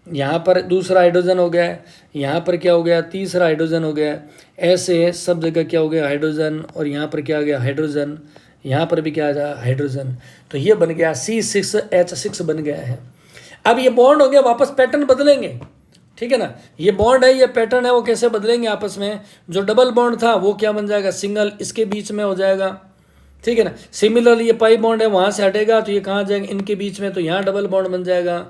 यहाँ पर दूसरा हाइड्रोजन हो गया है, यहाँ पर क्या हो गया, तीसरा हाइड्रोजन हो गया है। ऐसे सब जगह क्या हो गया, हाइड्रोजन, और यहाँ पर क्या आ गया, हाइड्रोजन, यहाँ पर भी क्या आ गया, हाइड्रोजन। तो ये बन गया C6H6 बन गया है। अब ये बॉन्ड हो गया, वापस पैटर्न बदलेंगे, ठीक है ना। ये बॉन्ड है, ये पैटर्न है, वो कैसे बदलेंगे आपस में। जो डबल बॉन्ड था वो क्या बन जाएगा, सिंगल, इसके बीच में हो जाएगा, ठीक है ना। सिमिलरली ये पाई बॉन्ड है, वहाँ से हटेगा तो ये कहाँ जाएगा, इनके बीच में, तो यहाँ डबल बॉन्ड बन जाएगा।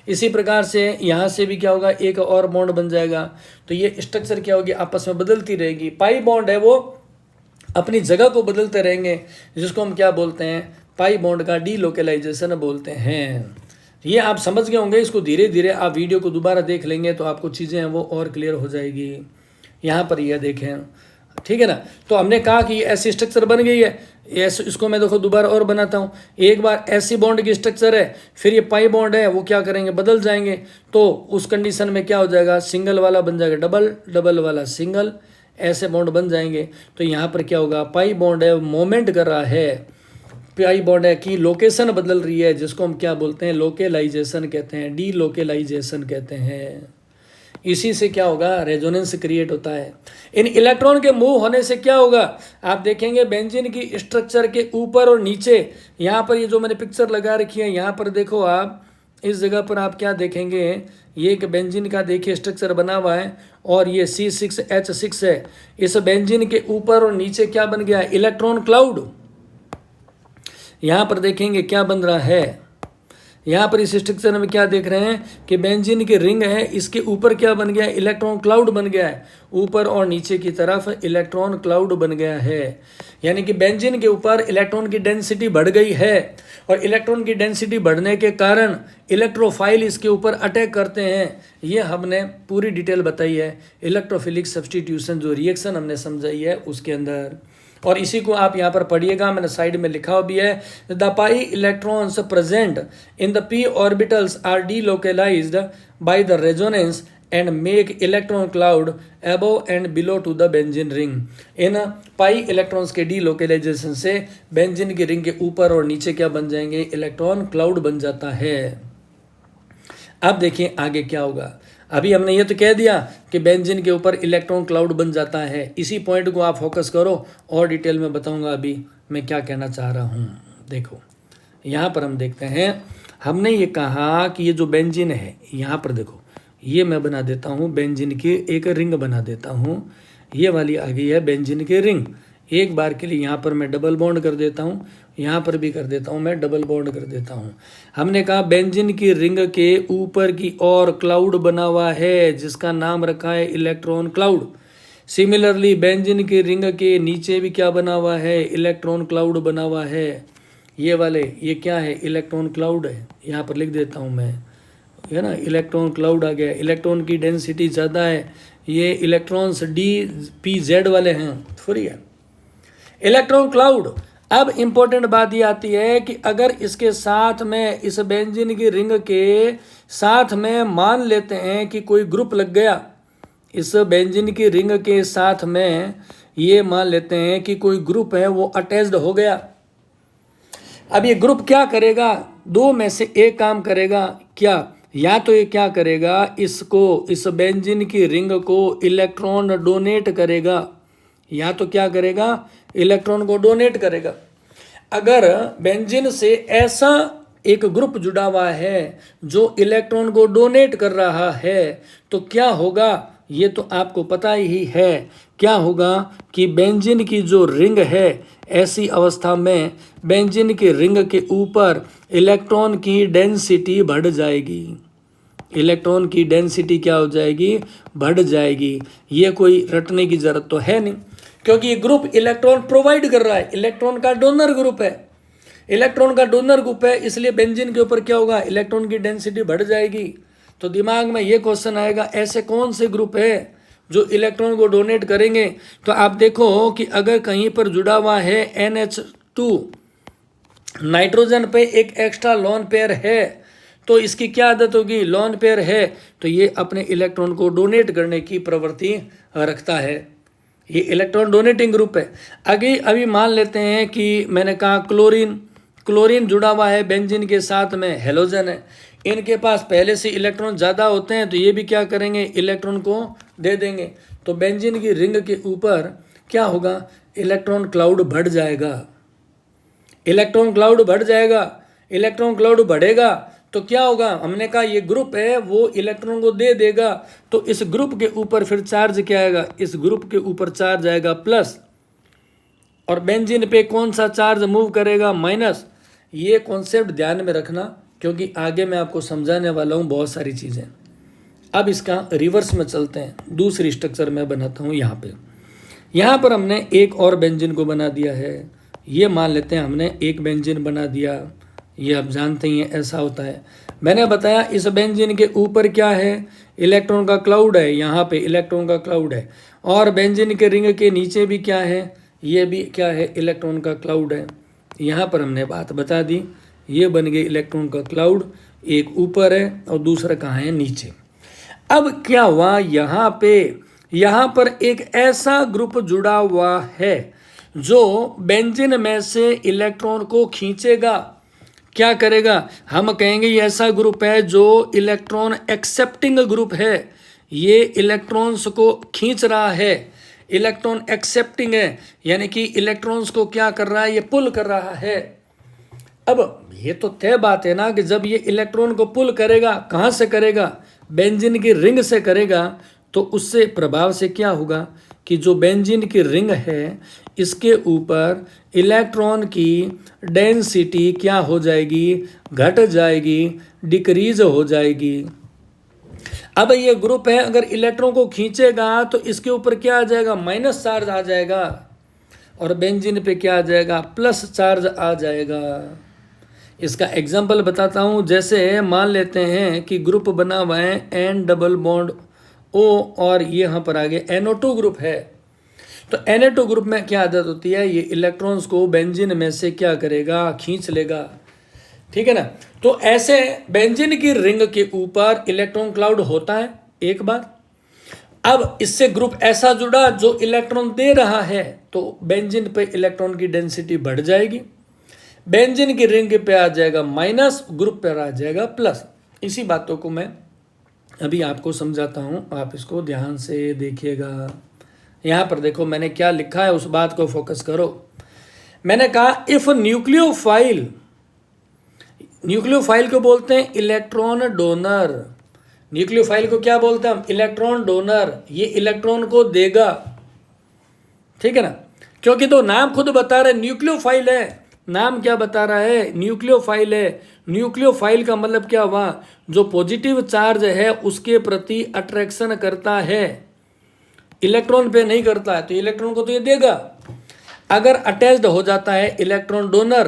इसी प्रकार से यहाँ से भी क्या होगा, एक और बॉन्ड बन जाएगा। तो ये स्ट्रक्चर क्या होगी, आपस में बदलती रहेगी। पाई बॉन्ड है वो अपनी जगह को बदलते रहेंगे, जिसको हम क्या बोलते हैं, पाई बॉन्ड का डीलोकेलाइजेशन बोलते हैं। ये आप समझ गए होंगे, इसको धीरे धीरे आप वीडियो को दोबारा देख लेंगे तो आपको चीज़ें हैं वो और क्लियर हो जाएगी। यहाँ पर यह देखें, ठीक है ना। तो हमने कहा कि ऐसी स्ट्रक्चर बन गई है, ऐसे इसको मैं देखो दोबारा और बनाता हूँ। एक बार ऐसी बॉन्ड की स्ट्रक्चर है, फिर ये पाई बॉन्ड है, वो क्या करेंगे, बदल जाएंगे। तो उस कंडीशन में क्या हो जाएगा, सिंगल वाला बन जाएगा डबल, डबल वाला सिंगल, ऐसे बॉन्ड बन जाएंगे। तो यहाँ पर क्या होगा, पाई बॉन्ड है, मोमेंट कर रहा है, पाई बॉन्ड है कि लोकेशन बदल रही है, जिसको हम क्या बोलते हैं, लोकेलाइजेशन कहते हैं, डी लोकेलाइजेशन कहते हैं। इसी से क्या होगा, रेजोनेंस क्रिएट होता है। इन इलेक्ट्रॉन के मूव होने से क्या होगा, आप देखेंगे बेंजीन की स्ट्रक्चर के ऊपर और नीचे, यहाँ पर ये जो मैंने पिक्चर लगा रखी है, यहाँ पर देखो आप, इस जगह पर आप क्या देखेंगे, ये एक बेंजीन का देखिए स्ट्रक्चर बना हुआ है, और ये C6H6 है। इस बेंजीन के ऊपर और नीचे क्या बन गया, इलेक्ट्रॉन क्लाउड। यहाँ पर देखेंगे क्या बन रहा है, यहाँ पर इस स्ट्रक्चर में क्या देख रहे हैं कि बेंजीन की रिंग है, इसके ऊपर क्या बन गया, इलेक्ट्रॉन क्लाउड बन गया है। ऊपर और नीचे की तरफ इलेक्ट्रॉन क्लाउड बन गया है, यानी कि बेंजीन के ऊपर इलेक्ट्रॉन की डेंसिटी बढ़ गई है, और इलेक्ट्रॉन की डेंसिटी बढ़ने के कारण इलेक्ट्रोफाइल इसके ऊपर अटैक करते हैं। ये हमने पूरी डिटेल बताई है, इलेक्ट्रोफिलिक सब्सटीट्यूशन जो रिएक्शन हमने समझाई है उसके अंदर। और इसी को आप यहाँ पर पढ़िएगा, मैंने साइड में लिखा भी है। The pi electrons present in the p orbitals are delocalised by the resonance and make electron cloud above and below to the benzene ring. इन पाई इलेक्ट्रॉन्स के डीलोकेलाइजेशन से बेंजीन की रिंग के ऊपर और नीचे क्या बन जाएंगे, इलेक्ट्रॉन क्लाउड बन जाता है। अब देखिए आगे क्या होगा। अभी हमने ये तो कह दिया कि बेंजीन के ऊपर इलेक्ट्रॉन क्लाउड बन जाता है, इसी पॉइंट को आप फोकस करो और डिटेल में बताऊंगा अभी मैं क्या कहना चाह रहा हूँ। देखो यहाँ पर हम देखते हैं, हमने ये कहा कि ये जो बेंजीन है, यहाँ पर देखो ये मैं बना देता हूँ बेंजीन की एक रिंग बना देता हूँ, ये वाली आ गई है बेंजीन की रिंग। एक बार के लिए यहाँ पर मैं डबल बॉन्ड कर देता हूँ, यहाँ पर भी कर देता हूँ मैं डबल बॉन्ड कर देता हूँ। हमने कहा बेंजीन की रिंग के ऊपर की ओर क्लाउड बना हुआ है जिसका नाम रखा है इलेक्ट्रॉन क्लाउड। सिमिलरली बेंजीन की रिंग के नीचे भी क्या बना हुआ है, इलेक्ट्रॉन क्लाउड बना हुआ है। ये वाले ये क्या है, इलेक्ट्रॉन क्लाउड है, यहाँ पर लिख देता हूँ मैं, है ना, इलेक्ट्रॉन क्लाउड आ गया। इलेक्ट्रॉन की डेंसिटी ज़्यादा है, ये इलेक्ट्रॉन्स DPZ वाले हैं, फ्री है इलेक्ट्रॉन क्लाउड। अब इंपॉर्टेंट बात ये आती है कि अगर इसके साथ में इस बेंजीन की रिंग के साथ में मान लेते हैं कि कोई ग्रुप लग गया, इस बेंजीन की रिंग के साथ में ये मान लेते हैं कि कोई ग्रुप है वो अटैच्ड हो गया। अब ये ग्रुप क्या करेगा, दो में से एक काम करेगा। क्या, या तो ये क्या करेगा, इसको, इस बेंजीन की रिंग को इलेक्ट्रॉन डोनेट करेगा, या तो क्या करेगा, इलेक्ट्रॉन को डोनेट करेगा। अगर बेंजीन से ऐसा एक ग्रुप जुड़ा हुआ है जो इलेक्ट्रॉन को डोनेट कर रहा है तो क्या होगा, ये तो आपको पता ही है क्या होगा कि बेंजीन की जो रिंग है, ऐसी अवस्था में बेंजीन की रिंग के ऊपर इलेक्ट्रॉन की डेंसिटी बढ़ जाएगी। इलेक्ट्रॉन की डेंसिटी क्या हो जाएगी, बढ़ जाएगी। ये कोई रटने की जरूरत तो है नहीं, क्योंकि ये ग्रुप इलेक्ट्रॉन प्रोवाइड कर रहा है, इलेक्ट्रॉन का डोनर ग्रुप है, इलेक्ट्रॉन का डोनर ग्रुप है, इसलिए बेंजीन के ऊपर क्या होगा, इलेक्ट्रॉन की डेंसिटी बढ़ जाएगी। तो दिमाग में ये क्वेश्चन आएगा, ऐसे कौन से ग्रुप है जो इलेक्ट्रॉन को डोनेट करेंगे। तो आप देखो कि अगर कहीं पर जुड़ा हुआ है NH2, नाइट्रोजन पे एक एक्स्ट्रा लोन पेयर है, तो इसकी क्या आदत होगी, लोन पेयर है तो ये अपने इलेक्ट्रॉन को डोनेट करने की प्रवृत्ति रखता है। ये इलेक्ट्रॉन डोनेटिंग ग्रुप है। आगे अभी मान लेते हैं कि मैंने कहा क्लोरीन जुड़ा हुआ है बेंजीन के साथ में, हेलोजन है, इनके पास पहले से इलेक्ट्रॉन ज़्यादा होते हैं तो ये भी क्या करेंगे, इलेक्ट्रॉन को दे देंगे। तो बेंजीन की रिंग के ऊपर क्या होगा, इलेक्ट्रॉन क्लाउड बढ़ जाएगा, इलेक्ट्रॉन क्लाउड बढ़ जाएगा। इलेक्ट्रॉन क्लाउड बढ़ेगा तो क्या होगा, हमने कहा ये ग्रुप है वो इलेक्ट्रॉन को दे देगा, तो इस ग्रुप के ऊपर फिर चार्ज क्या आएगा, इस ग्रुप के ऊपर चार्ज आएगा प्लस, और बेंजीन पे कौन सा चार्ज मूव करेगा, माइनस। ये कॉन्सेप्ट ध्यान में रखना क्योंकि आगे मैं आपको समझाने वाला हूँ बहुत सारी चीज़ें। अब इसका रिवर्स में चलते हैं, दूसरी स्ट्रक्चर मैं बनाता हूँ। यहाँ पर हमने एक और बेंजीन को बना दिया है, ये मान लेते हैं हमने एक बेंजीन बना दिया, ये आप जानते ही हैं ऐसा होता है। मैंने बताया इस बेंजीन के ऊपर क्या है, इलेक्ट्रॉन का क्लाउड है, यहाँ पे इलेक्ट्रॉन का क्लाउड है, और बेंजीन के रिंग के नीचे भी क्या है, ये भी क्या है, इलेक्ट्रॉन का क्लाउड है। यहाँ पर हमने बात बता दी, ये बन गई इलेक्ट्रॉन का क्लाउड, एक ऊपर है और दूसरा कहाँ है, नीचे। अब क्या हुआ, यहाँ पर एक ऐसा ग्रुप जुड़ा हुआ है जो बेंजीन में से इलेक्ट्रॉन को खींचेगा। क्या करेगा, हम कहेंगे ये ऐसा ग्रुप है जो इलेक्ट्रॉन एक्सेप्टिंग ग्रुप है, ये इलेक्ट्रॉन्स को खींच रहा है, इलेक्ट्रॉन एक्सेप्टिंग है, यानी कि इलेक्ट्रॉन्स को क्या कर रहा है, ये पुल कर रहा है। अब ये तो तय बात है ना कि जब ये इलेक्ट्रॉन को पुल करेगा, कहाँ से करेगा, बेंजीन की रिंग से करेगा, तो उससे प्रभाव से क्या होगा कि जो बेंजीन की रिंग है इसके ऊपर इलेक्ट्रॉन की डेंसिटी क्या हो जाएगी, घट जाएगी, डिक्रीज हो जाएगी। अब ये ग्रुप है, अगर इलेक्ट्रॉन को खींचेगा तो इसके ऊपर क्या आ जाएगा, माइनस चार्ज आ जाएगा, और बेंजीन पे क्या आ जाएगा, प्लस चार्ज आ जाएगा। इसका एग्जांपल बताता हूँ, जैसे मान लेते हैं कि ग्रुप बना हुआ है N डबल बॉन्ड O और ये यहाँ पर आगे NO2 ग्रुप है, तो Na2 ग्रुप में क्या आदत होती है, ये इलेक्ट्रॉन्स को बेंजीन में से क्या करेगा, खींच लेगा, ठीक है ना। तो ऐसे बेंजीन की रिंग के ऊपर इलेक्ट्रॉन क्लाउड होता है एक बार। अब इससे ग्रुप ऐसा जुड़ा जो इलेक्ट्रॉन दे रहा है, तो बेंजीन पे इलेक्ट्रॉन की डेंसिटी बढ़ जाएगी, बेंजीन की रिंग पे आ जाएगा माइनस, ग्रुप पर आ जाएगा प्लस। इसी बातों को मैं अभी आपको समझाता हूं, आप इसको ध्यान से देखिएगा। यहां पर देखो मैंने क्या लिखा है, उस बात को फोकस करो। मैंने कहा इफ न्यूक्लियोफाइल, न्यूक्लियोफाइल को बोलते हैं इलेक्ट्रॉन डोनर, न्यूक्लियोफाइल को क्या बोलते हैं हम, इलेक्ट्रॉन डोनर, ये इलेक्ट्रॉन को देगा, ठीक है ना। क्योंकि तो नाम खुद बता रहे न्यूक्लियोफाइल है, नाम क्या बता रहा है, न्यूक्लियोफाइल है। न्यूक्लियोफाइल का मतलब क्या हुआ, जो पॉजिटिव चार्ज है उसके प्रति अट्रैक्शन करता है, इलेक्ट्रॉन पे नहीं करता है, तो इलेक्ट्रॉन को तो ये देगा। अगर अटैच्ड हो जाता है इलेक्ट्रॉन डोनर,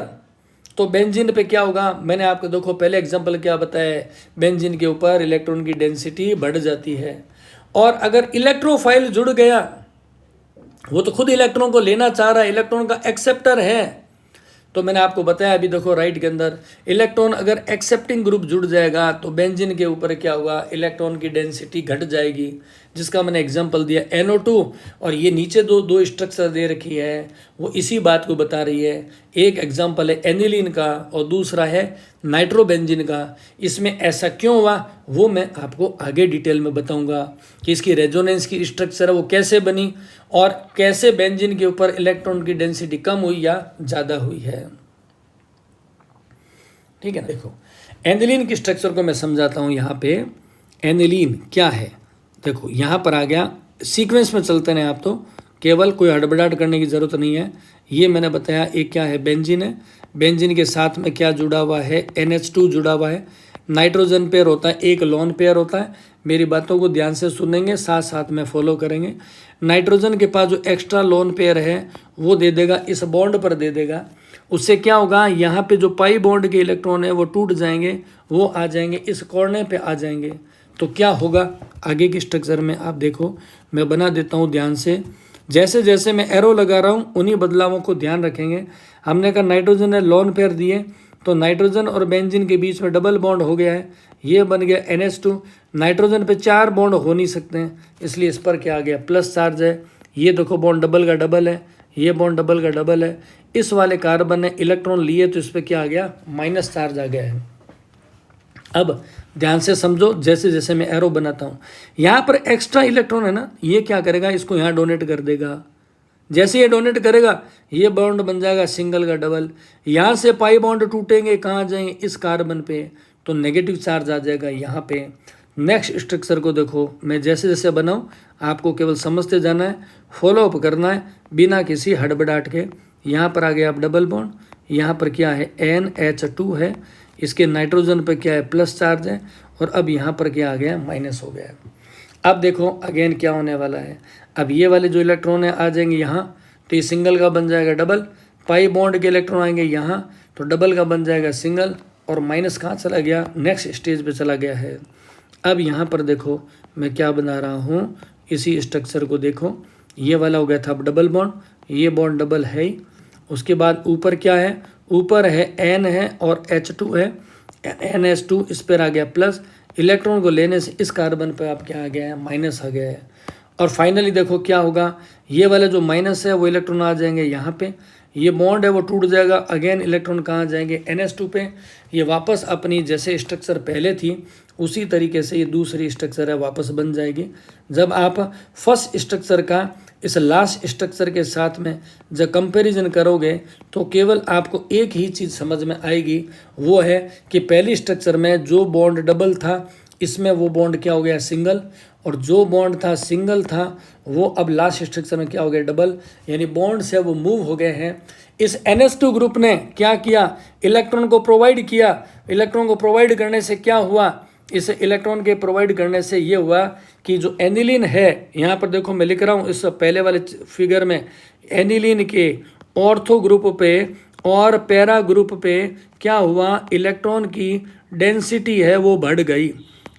तो बेंजीन पे क्या होगा, मैंने आपको देखो पहले एग्जांपल क्या बताया, बेंजीन के ऊपर इलेक्ट्रॉन की डेंसिटी बढ़ जाती है। और अगर इलेक्ट्रोफाइल जुड़ गया, वो तो खुद इलेक्ट्रॉन को लेना चाह रहा है, इलेक्ट्रॉन का एक्सेप्टर है, तो मैंने आपको बताया अभी देखो राइट के अंदर, इलेक्ट्रॉन अगर एक्सेप्टिंग ग्रुप जुड़ जाएगा तो बेंजीन के ऊपर क्या होगा, इलेक्ट्रॉन की डेंसिटी घट जाएगी, जिसका मैंने एग्जांपल दिया NO2। और ये नीचे दो स्ट्रक्चर दे रखी है, वो इसी बात को बता रही है। एक एग्जांपल है एनिलीन का और दूसरा है नाइट्रोबेंजीन का। इसमें ऐसा क्यों हुआ वो मैं आपको आगे डिटेल में बताऊंगा कि इसकी रेजोनेंस की स्ट्रक्चर है वो कैसे बनी और कैसे बेंजीन के ऊपर इलेक्ट्रॉन की डेंसिटी कम हुई या ज़्यादा हुई है, ठीक है ना। देखो एनिलीन की स्ट्रक्चर को मैं समझाता हूँ। यहाँ पे एनिलीन क्या है, देखो यहाँ पर आ गया, सीक्वेंस में चलते हैं आप, तो केवल कोई हड़बड़ाहट करने की ज़रूरत नहीं है। ये मैंने बताया एक क्या है, बेंजीन है, बेंजीन के साथ में क्या जुड़ा हुआ है, NH2 जुड़ा हुआ है, नाइट्रोजन पेयर होता है, एक लोन पेयर होता है। मेरी बातों को ध्यान से सुनेंगे, साथ साथ में फॉलो करेंगे। नाइट्रोजन के पास जो एक्स्ट्रा लोन पेयर है वो दे देगा, इस बॉन्ड पर दे देगा, उससे क्या होगा, यहाँ पे जो पाई बॉन्ड के इलेक्ट्रॉन है वो टूट जाएंगे, वो आ जाएंगे इस कोने पे आ जाएंगे। तो क्या होगा आगे की स्ट्रक्चर में आप देखो, मैं बना देता हूँ ध्यान से। जैसे जैसे मैं एरो लगा रहा हूँ उन्हीं बदलावों को ध्यान रखेंगे। हमने कहा नाइट्रोजन ने लोन पेयर दिए, तो नाइट्रोजन और बेंजीन के बीच में डबल बॉन्ड हो गया है, ये बन गया NH2। नाइट्रोजन पे 4 बॉन्ड हो नहीं सकते हैं, इसलिए इस पर क्या आ गया, प्लस चार्ज है। ये देखो बॉन्ड डबल का डबल है, ये बॉन्ड डबल का डबल है। इस वाले कार्बन ने इलेक्ट्रॉन लिए तो इस पर क्या आ गया, माइनस चार्ज आ गया है। अब ध्यान से समझो, जैसे जैसे मैं एरो बनाता हूँ, यहाँ पर एक्स्ट्रा इलेक्ट्रॉन है ना, ये क्या करेगा, इसको यहाँ डोनेट कर देगा। जैसे ये डोनेट करेगा ये बॉन्ड बन जाएगा सिंगल का डबल, यहाँ से पाई बॉन्ड टूटेंगे, कहाँ जाएंगे, इस कार्बन पे, तो नेगेटिव चार्ज आ जाएगा यहाँ पे। नेक्स्ट स्ट्रक्चर को देखो, मैं जैसे जैसे बनाऊँ आपको केवल समझते जाना है, फॉलो अप करना है बिना किसी हड़बड़ाहट के। यहाँ पर आ गया आप डबल बॉन्ड, यहाँ पर क्या है NH2 है, इसके नाइट्रोजन पे क्या है, प्लस चार्ज है, और अब यहाँ पर क्या आ गया, माइनस हो गया है। अब देखो अगेन क्या होने वाला है, अब ये वाले जो इलेक्ट्रॉन है आ जाएंगे यहाँ, तो ये सिंगल का बन जाएगा डबल, पाई बॉन्ड के इलेक्ट्रॉन आएंगे यहाँ, तो डबल का बन जाएगा सिंगल, और माइनस कहाँ चला गया, नेक्स्ट स्टेज पे चला गया है। अब यहाँ पर देखो मैं क्या बना रहा हूँ, इसी स्ट्रक्चर को देखो, ये वाला हो गया था अब डबल बॉन्ड, ये बॉन्ड डबल है ही, उसके बाद ऊपर क्या है, ऊपर है N है और H2 है, NH2, इस पर आ गया प्लस, इलेक्ट्रॉन को लेने से इस कार्बन पर आप क्या आ गया है, माइनस आ गया है। और फाइनली देखो क्या होगा, ये वाला जो माइनस है वो इलेक्ट्रॉन आ जाएंगे यहाँ पे, ये बॉन्ड है वो टूट जाएगा, अगेन इलेक्ट्रॉन कहाँ जाएंगे, NH2 पे, ये वापस अपनी जैसे स्ट्रक्चर पहले थी उसी तरीके से ये दूसरी स्ट्रक्चर है वापस बन जाएगी। जब आप फर्स्ट स्ट्रक्चर का इस लास्ट स्ट्रक्चर के साथ में जब कंपैरिजन करोगे तो केवल आपको एक ही चीज़ समझ में आएगी, वो है कि पहली स्ट्रक्चर में जो बॉन्ड डबल था इसमें वो बॉन्ड क्या हो गया, सिंगल, और जो बॉन्ड था सिंगल था वो अब लास्ट स्ट्रक्चर में क्या हो गया, डबल, यानी बॉन्ड से वो मूव हो गए हैं। इस NH2 ग्रुप ने क्या किया, इलेक्ट्रॉन को प्रोवाइड किया, इलेक्ट्रॉन को प्रोवाइड करने से क्या हुआ, इस इलेक्ट्रॉन के प्रोवाइड करने से ये हुआ कि जो एनिलीन है, यहाँ पर देखो मैं लिख रहा हूँ इस पहले वाले फिगर में, एनिलीन के ऑर्थो ग्रुप पे और पैरा ग्रुप पे क्या हुआ, इलेक्ट्रॉन की डेंसिटी है वो बढ़ गई,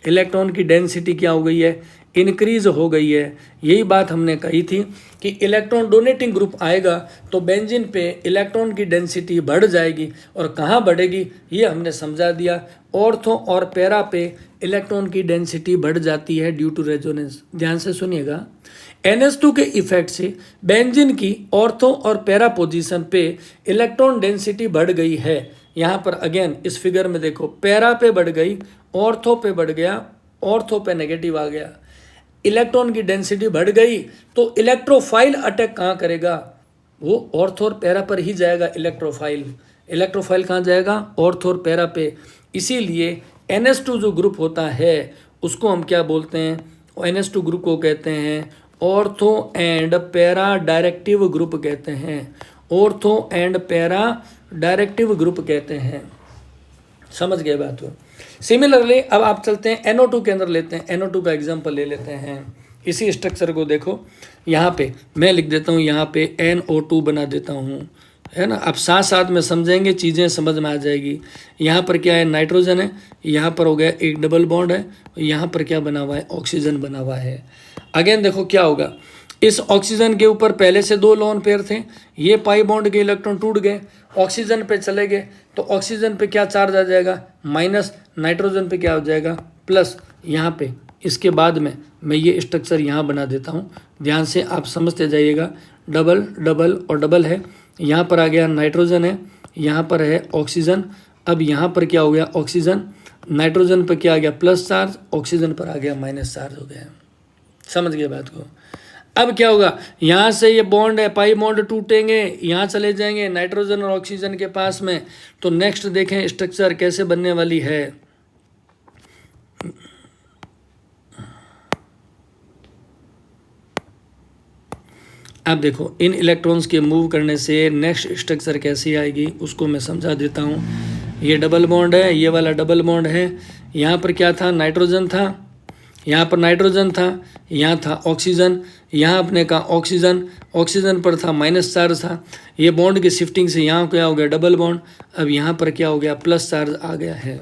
इलेक्ट्रॉन की डेंसिटी क्या हो गई है, इंक्रीज हो गई है। यही बात हमने कही थी कि इलेक्ट्रॉन डोनेटिंग ग्रुप आएगा तो बेंजीन पे इलेक्ट्रॉन की डेंसिटी बढ़ जाएगी, और कहाँ बढ़ेगी ये हमने समझा दिया। ऑर्थो और पैरा पे इलेक्ट्रॉन की डेंसिटी बढ़ जाती है ड्यू टू रेजोनेंस। ध्यान से सुनिएगा, NH2 के इफेक्ट से बेंजीन की ऑर्थो और पैरा पोजीशन पे इलेक्ट्रॉन डेंसिटी बढ़ गई है। यहाँ पर अगेन इस फिगर में देखो, पैरा पे बढ़ गई, ऑर्थो पे बढ़ गया, ऑर्थो पे नेगेटिव आ गया, इलेक्ट्रॉन की डेंसिटी बढ़ गई तो इलेक्ट्रोफाइल अटैक कहाँ करेगा? वो ऑर्थो और पैरा पर ही जाएगा। इलेक्ट्रोफाइल कहाँ जाएगा? ऑर्थो और पैरा पे। इसीलिए NH2 जो ग्रुप होता है उसको हम क्या बोलते हैं? NH2 ग्रुप को कहते हैं ortho and para directive group कहते हैं। Ortho and para directive group कहते हैं। समझ गए बात को? सिमिलरली अब आप चलते हैं NO2 के अंदर, लेते हैं NO2 का एग्जांपल ले लेते हैं। इसी स्ट्रक्चर को देखो, यहाँ पे मैं लिख देता हूँ, यहाँ पे NO2 बना देता हूँ, है ना। अब साथ साथ में समझेंगे, चीज़ें समझ में आ जाएगी। यहाँ पर क्या है? नाइट्रोजन है, यहाँ पर हो गया एक डबल बॉन्ड है, यहाँ पर क्या बना हुआ है? ऑक्सीजन बना हुआ है। अगेन देखो क्या होगा, इस ऑक्सीजन के ऊपर पहले से 2 लोन पेयर थे, ये पाई बॉन्ड के इलेक्ट्रॉन टूट गए, ऑक्सीजन पे चले गए, तो ऑक्सीजन पे क्या चार्ज आ जाएगा? माइनस। नाइट्रोजन पे क्या हो जाएगा? प्लस। यहाँ पे इसके बाद में मैं ये स्ट्रक्चर यहाँ बना देता हूँ, ध्यान से आप समझते जाइएगा। डबल डबल और डबल है, यहाँ पर आ गया नाइट्रोजन है, यहाँ पर है ऑक्सीजन। अब यहाँ पर क्या हो गया? ऑक्सीजन, नाइट्रोजन पर क्या आ गया? प्लस चार्ज, ऑक्सीजन पर आ गया माइनस चार्ज हो गया। समझ गए बात को? अब क्या होगा? यहाँ से ये बॉन्ड है, पाई बॉन्ड टूटेंगे, यहाँ चले जाएंगे नाइट्रोजन और ऑक्सीजन के पास में। तो नेक्स्ट देखें स्ट्रक्चर कैसे बनने वाली है। अब देखो, इन इलेक्ट्रॉन्स के मूव करने से नेक्स्ट स्ट्रक्चर कैसी आएगी उसको मैं समझा देता हूँ। ये डबल बॉन्ड है, ये वाला डबल बॉन्ड है, यहाँ पर क्या था? नाइट्रोजन था, यहाँ पर नाइट्रोजन था, यहाँ था ऑक्सीजन, यहाँ अपने का ऑक्सीजन, ऑक्सीजन पर था माइनस चार्ज था। ये बॉन्ड की शिफ्टिंग से यहाँ क्या हो गया? Double bond. अब यहाँ पर क्या हो गया? प्लस चार्ज आ गया है।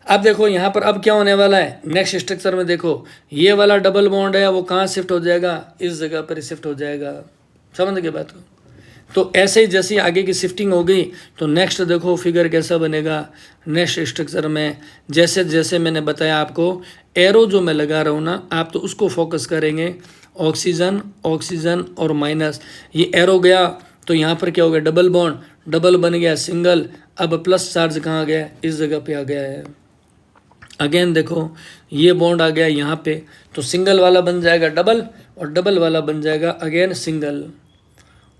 अब देखो यहाँ पर अब क्या होने वाला है नेक्स्ट स्ट्रक्चर में? देखो ये वाला डबल बॉन्ड है, वो कहाँ शिफ्ट हो जाएगा? इस जगह पर शिफ्ट हो जाएगा। समझ गए बात को? तो ऐसे ही जैसे आगे की शिफ्टिंग हो गई तो नेक्स्ट देखो फिगर कैसा बनेगा नेक्स्ट स्ट्रक्चर में। जैसे जैसे मैंने बताया आपको, एरो जो मैं लगा रहा हूँ ना, आप तो उसको फोकस करेंगे। ऑक्सीजन, ऑक्सीजन और माइनस, ये एरो गया तो यहाँ पर क्या हो गया? डबल बॉन्ड, डबल बन गया सिंगल। अब प्लस चार्ज कहाँ गया? इस जगह पे आ गया है। अगेन देखो ये बॉन्ड आ गया यहाँ पे, तो सिंगल वाला बन जाएगा डबल और डबल वाला बन जाएगा अगेन सिंगल।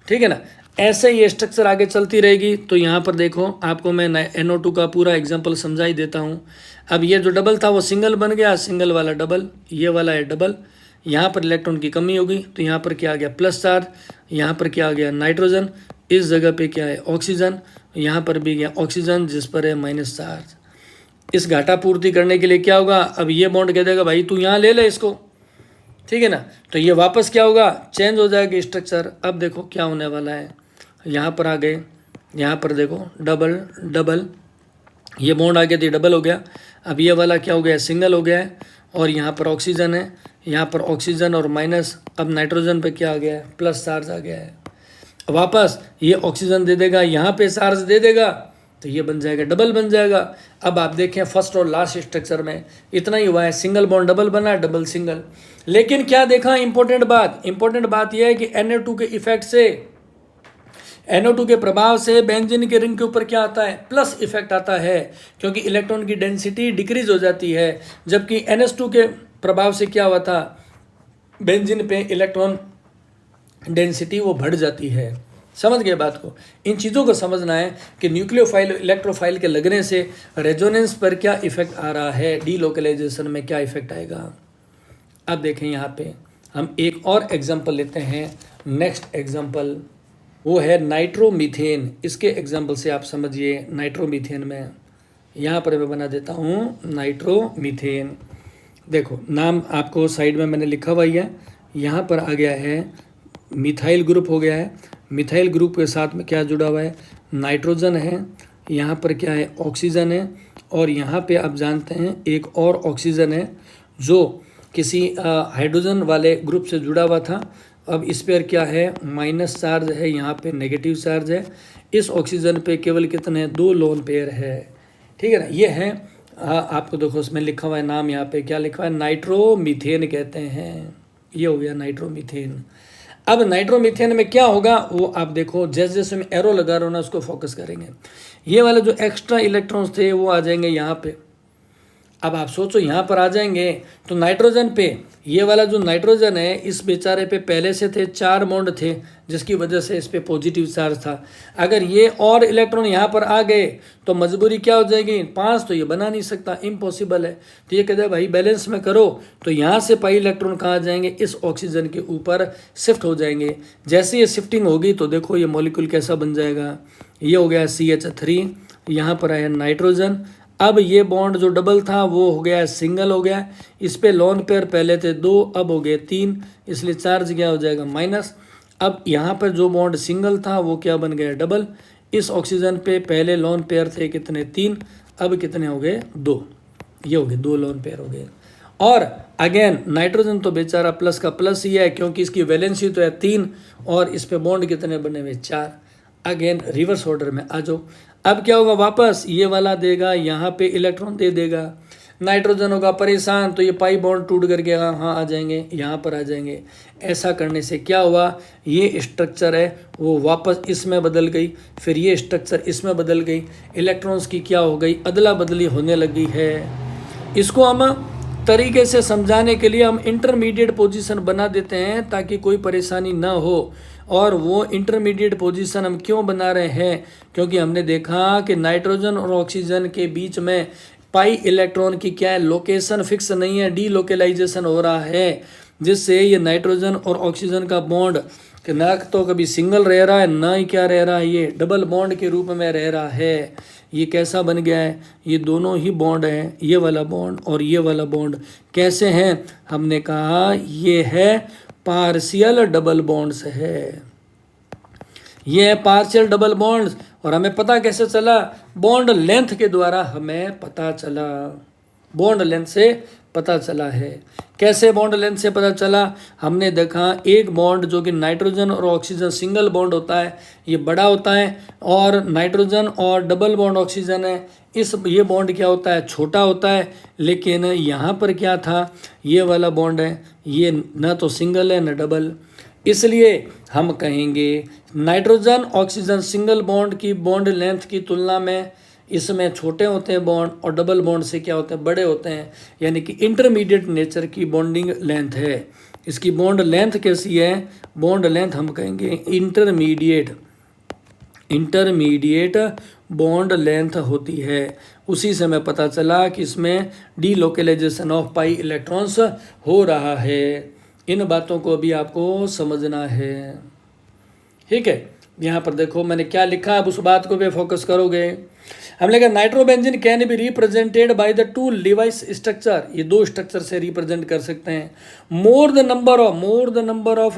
ठीक है ना? ऐसे ये स्ट्रक्चर आगे चलती रहेगी। तो यहाँ पर देखो आपको मैं NO2 का पूरा एग्जांपल समझा ही देता हूँ। अब ये जो डबल था वो सिंगल बन गया, सिंगल वाला डबल, ये वाला है डबल। यहाँ पर इलेक्ट्रॉन की कमी होगी तो यहाँ पर क्या आ गया? Plus charge. यहाँ पर क्या आ गया? नाइट्रोजन। इस जगह पे क्या है? ऑक्सीजन। यहाँ पर भी गया ऑक्सीजन जिस पर है माइनस चार्ज। इस घाटा पूर्ति करने के लिए क्या होगा? अब ये बॉन्ड कह देगा भाई तू यहाँ ले ले इसको, ठीक है ना। तो ये वापस क्या होगा? चेंज हो जाएगी स्ट्रक्चर। अब देखो क्या होने वाला है, यहाँ पर आ गए, यहाँ पर देखो डबल डबल, ये बॉन्ड आ गया तो डबल हो गया। अब ये वाला क्या हो गया? सिंगल हो गया है। और यहाँ पर ऑक्सीजन है, यहाँ पर ऑक्सीजन और माइनस। अब नाइट्रोजन पे क्या आ गया है? प्लस चार्ज आ गया है। वापस ये ऑक्सीजन दे देगा, यहाँ पे चार्ज दे देगा तो ये बन जाएगा डबल बन जाएगा। अब आप देखें फर्स्ट और लास्ट स्ट्रक्चर में इतना ही हुआ है, सिंगल बॉन्ड डबल बना, डबल सिंगल। लेकिन क्या देखा? इंपॉर्टेंट बात यह है कि NO2 के इफेक्ट से, NO2 के प्रभाव से बेंजीन के रिंग के ऊपर क्या आता है? प्लस इफेक्ट आता है, क्योंकि इलेक्ट्रॉन की डेंसिटी डिक्रीज हो जाती है। जबकि NH2 के प्रभाव से क्या हुआ था? बेंजीन पे इलेक्ट्रॉन डेंसिटी वो बढ़ जाती है। समझ गए बात को? इन चीज़ों को समझना है कि न्यूक्लियोफाइल इलेक्ट्रोफाइल के लगने से रेजोनेंस पर क्या इफेक्ट आ रहा है, डीलोकलाइजेशन में क्या इफेक्ट आएगा। अब देखें यहाँ पे हम एक और एग्जांपल लेते हैं। नेक्स्ट एग्जांपल वो है नाइट्रोमीथेन। इसके एग्जांपल से आप समझिए नाइट्रोमीथेन में, यहाँ पर मैं बना देता हूँ नाइट्रोमीथेन। देखो नाम आपको साइड में मैंने लिखा हुआ ही है। यहाँ पर आ गया है मिथाइल ग्रुप हो गया है। मिथाइल ग्रुप के साथ में क्या जुड़ा हुआ है? नाइट्रोजन है, यहाँ पर क्या है? ऑक्सीजन है। और यहाँ पे आप जानते हैं एक और ऑक्सीजन है जो किसी हाइड्रोजन वाले ग्रुप से जुड़ा हुआ था। अब इस पर क्या है, माइनस चार्ज है, यहाँ पे नेगेटिव चार्ज है। इस ऑक्सीजन पे केवल कितने, 2 लोन पेयर है। ठीक है ना, ये है आपको देखो उसमें लिखा हुआ है नाम, यहाँ पे क्या लिखा हुआ है, नाइट्रोमीथेन कहते हैं। ये हो गया नाइट्रोमीथेन। अब नाइट्रोमीथेन में क्या होगा वो आप देखो, जैसे जैसे मैं एरो लगा रहा हूँ ना उसको फोकस करेंगे। ये वाले जो एक्स्ट्रा इलेक्ट्रॉन्स थे वो आ जाएंगे यहाँ पे। अब आप सोचो यहाँ पर आ जाएंगे तो नाइट्रोजन पे, ये वाला जो नाइट्रोजन है इस बेचारे पे पहले से थे 4 बॉन्ड थे, जिसकी वजह से इस पे पॉजिटिव चार्ज था। अगर ये और इलेक्ट्रॉन यहाँ पर आ गए तो मजबूरी क्या हो जाएगी, 5 तो ये बना नहीं सकता, इम्पॉसिबल है। तो ये कहते हैं भाई बैलेंस में करो, तो यहाँ से पाई इलेक्ट्रॉन कहाँ जाएंगे, इस ऑक्सीजन के ऊपर शिफ्ट हो जाएंगे। जैसे ये शिफ्टिंग होगी तो देखो ये मॉलिक्यूल कैसा बन जाएगा, ये हो गया CH3, यहाँ पर आया नाइट्रोजन। अब ये बॉन्ड जो डबल था वो हो गया सिंगल हो गया। इस पे लोन पेयर पहले थे 2, अब हो गए 3, इसलिए चार्ज क्या हो जाएगा, माइनस। अब यहाँ पर जो बॉन्ड सिंगल था वो क्या बन गया, डबल। इस ऑक्सीजन पे पहले लोन पेयर थे कितने, 3, अब कितने हो गए, 2। ये हो गए 2 लोन पेयर हो गए। और अगेन नाइट्रोजन तो बेचारा प्लस का प्लस ही है, क्योंकि इसकी वैलेंसी तो है 3 और इस पे बॉन्ड कितने बने हुए, 4। अगेन रिवर्स ऑर्डर में आ जाओ। अब क्या होगा, वापस ये वाला देगा, यहाँ पे इलेक्ट्रॉन दे देगा, नाइट्रोजन होगा परेशान, तो ये पाई बॉन्ड टूट करके हाँ आ जाएंगे, यहाँ पर आ जाएंगे। ऐसा करने से क्या हुआ, ये स्ट्रक्चर है वो वापस इसमें बदल गई, फिर ये स्ट्रक्चर इसमें बदल गई, इलेक्ट्रॉन्स की क्या हो गई, अदला बदली होने लगी है। इसको हम तरीके से समझाने के लिए हम इंटरमीडिएट पोजीशन बना देते हैं ताकि कोई परेशानी ना हो। और वो इंटरमीडिएट पोजीशन हम क्यों बना रहे हैं, क्योंकि हमने देखा कि नाइट्रोजन और ऑक्सीजन के बीच में पाई इलेक्ट्रॉन की क्या है, लोकेशन फिक्स नहीं है, डीलोकेलाइजेशन हो रहा है, जिससे ये नाइट्रोजन और ऑक्सीजन का बॉन्ड ना तो कभी सिंगल रह रहा है ना ही क्या रह रहा है, ये डबल बॉन्ड के रूप में रह रहा है। ये कैसा बन गया है, ये दोनों ही बॉन्ड हैं, ये वाला बॉन्ड और ये वाला बॉन्ड कैसे हैं, हमने कहा ये है पार्शियल डबल बॉन्ड्स है। ये है पार्शियल डबल बॉन्ड्स। और हमें पता कैसे चला, बॉन्ड लेंथ के द्वारा हमें पता चला, बॉन्ड लेंथ से पता चला है। कैसे बॉन्ड लेंथ से पता चला, हमने देखा एक बॉन्ड जो कि नाइट्रोजन और ऑक्सीजन सिंगल बॉन्ड होता है ये बड़ा होता है, और नाइट्रोजन और डबल बॉन्ड ऑक्सीजन है ये बॉन्ड क्या होता है, छोटा होता है। लेकिन यहाँ पर क्या था, ये वाला बॉन्ड है ये ना तो सिंगल है ना डबल, इसलिए हम कहेंगे नाइट्रोजन ऑक्सीजन सिंगल बॉन्ड की बॉन्ड लेंथ की तुलना में इसमें छोटे होते हैं बॉन्ड, और डबल बॉन्ड से क्या होते हैं, बड़े होते हैं, यानी कि इंटरमीडिएट नेचर की बॉन्डिंग लेंथ है। इसकी बॉन्ड लेंथ कैसी है, बॉन्ड लेंथ हम कहेंगे इंटरमीडिएट बॉन्ड लेंथ होती है। उसी से हमें पता चला कि इसमें डीलोकेलाइजेशन ऑफ पाई इलेक्ट्रॉन्स हो रहा है। इन बातों को भी आपको समझना है, ठीक है। यहाँ पर देखो मैंने क्या लिखा, अब उस बात को भी फोकस करोगे। हमने कहा nitrobenzene can be represented by the 2 Levi's structure, ये 2 स्ट्रक्चर से रिप्रेजेंट कर सकते हैं। More the number of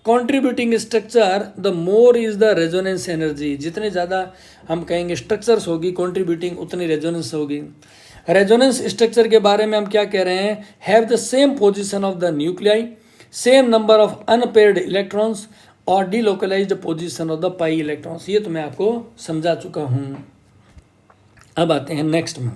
contributing structure the more is the resonance energy, जितने ज़्यादा हम कहेंगे स्ट्रक्चर्स होगी कंट्रीब्यूटिंग उतनी रेजोनेंस होगी। रेजोनेंस स्ट्रक्चर के बारे में हम क्या कह रहे हैं, have the same position of the nuclei, same number of unpaired electrons और delocalised position of the pi electrons. ये तो मैं आपको समझा चुका हूँ। अब आते हैं नेक्स्ट में,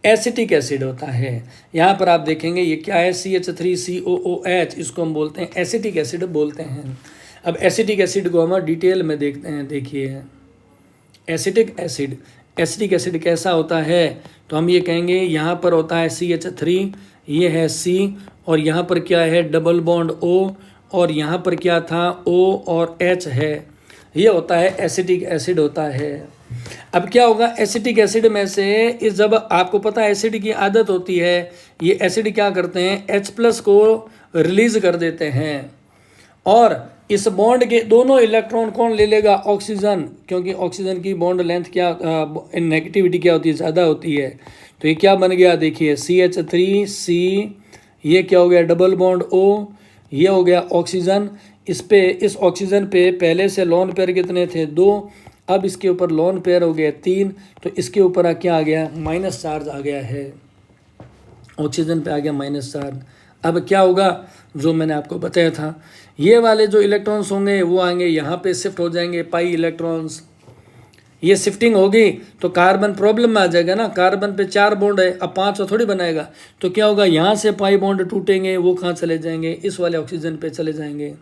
एसिटिक एसिड होता है। यहाँ पर आप देखेंगे ये क्या है, CH3COOH, इसको हम बोलते हैं एसिटिक एसिड बोलते हैं। अब एसिटिक एसिड को हम डिटेल में देखते हैं। देखिए एसिटिक एसिड कैसा होता है, तो हम ये कहेंगे यहाँ पर होता है CH3, ये है C, और यहाँ पर क्या है डबल बॉन्ड O, और यहाँ पर क्या था O और H है। ये होता है एसिटिक एसिड होता है। अब क्या होगा एसिटिक एसिड में से, इस जब आपको पता है एसिड की आदत होती है, ये एसिड क्या करते हैं H+ को रिलीज कर देते हैं, और इस बॉन्ड के दोनों इलेक्ट्रॉन कौन ले लेगा, ऑक्सीजन, क्योंकि ऑक्सीजन की बॉन्ड लेंथ क्या नेगेटिविटी क्या होती है, ज़्यादा होती है। तो ये क्या बन गया, देखिए CH3C, ये क्या हो गया डबल बॉन्ड O, ये हो गया ऑक्सीजन। इस ऑक्सीजन पे पहले से लोन पेयर कितने थे, 2, अब इसके ऊपर लोन पेयर हो गया 3, तो इसके ऊपर क्या आ गया, माइनस चार्ज आ गया है, ऑक्सीजन पे आ गया माइनस चार्ज। अब क्या होगा, जो मैंने आपको बताया था, ये वाले जो इलेक्ट्रॉन्स होंगे वो आएंगे यहाँ पे शिफ्ट हो जाएंगे पाई इलेक्ट्रॉन्स। ये शिफ्टिंग होगी तो कार्बन प्रॉब्लम में आ जाएगा ना, कार्बन पे 4 बॉन्ड है, अब 5 थोड़ी बनाएगा, तो क्या होगा, यहाँ से पाई बॉन्ड टूटेंगे, वो कहाँ चले जाएंगे, इस वाले ऑक्सीजन पे चले जाएंगे।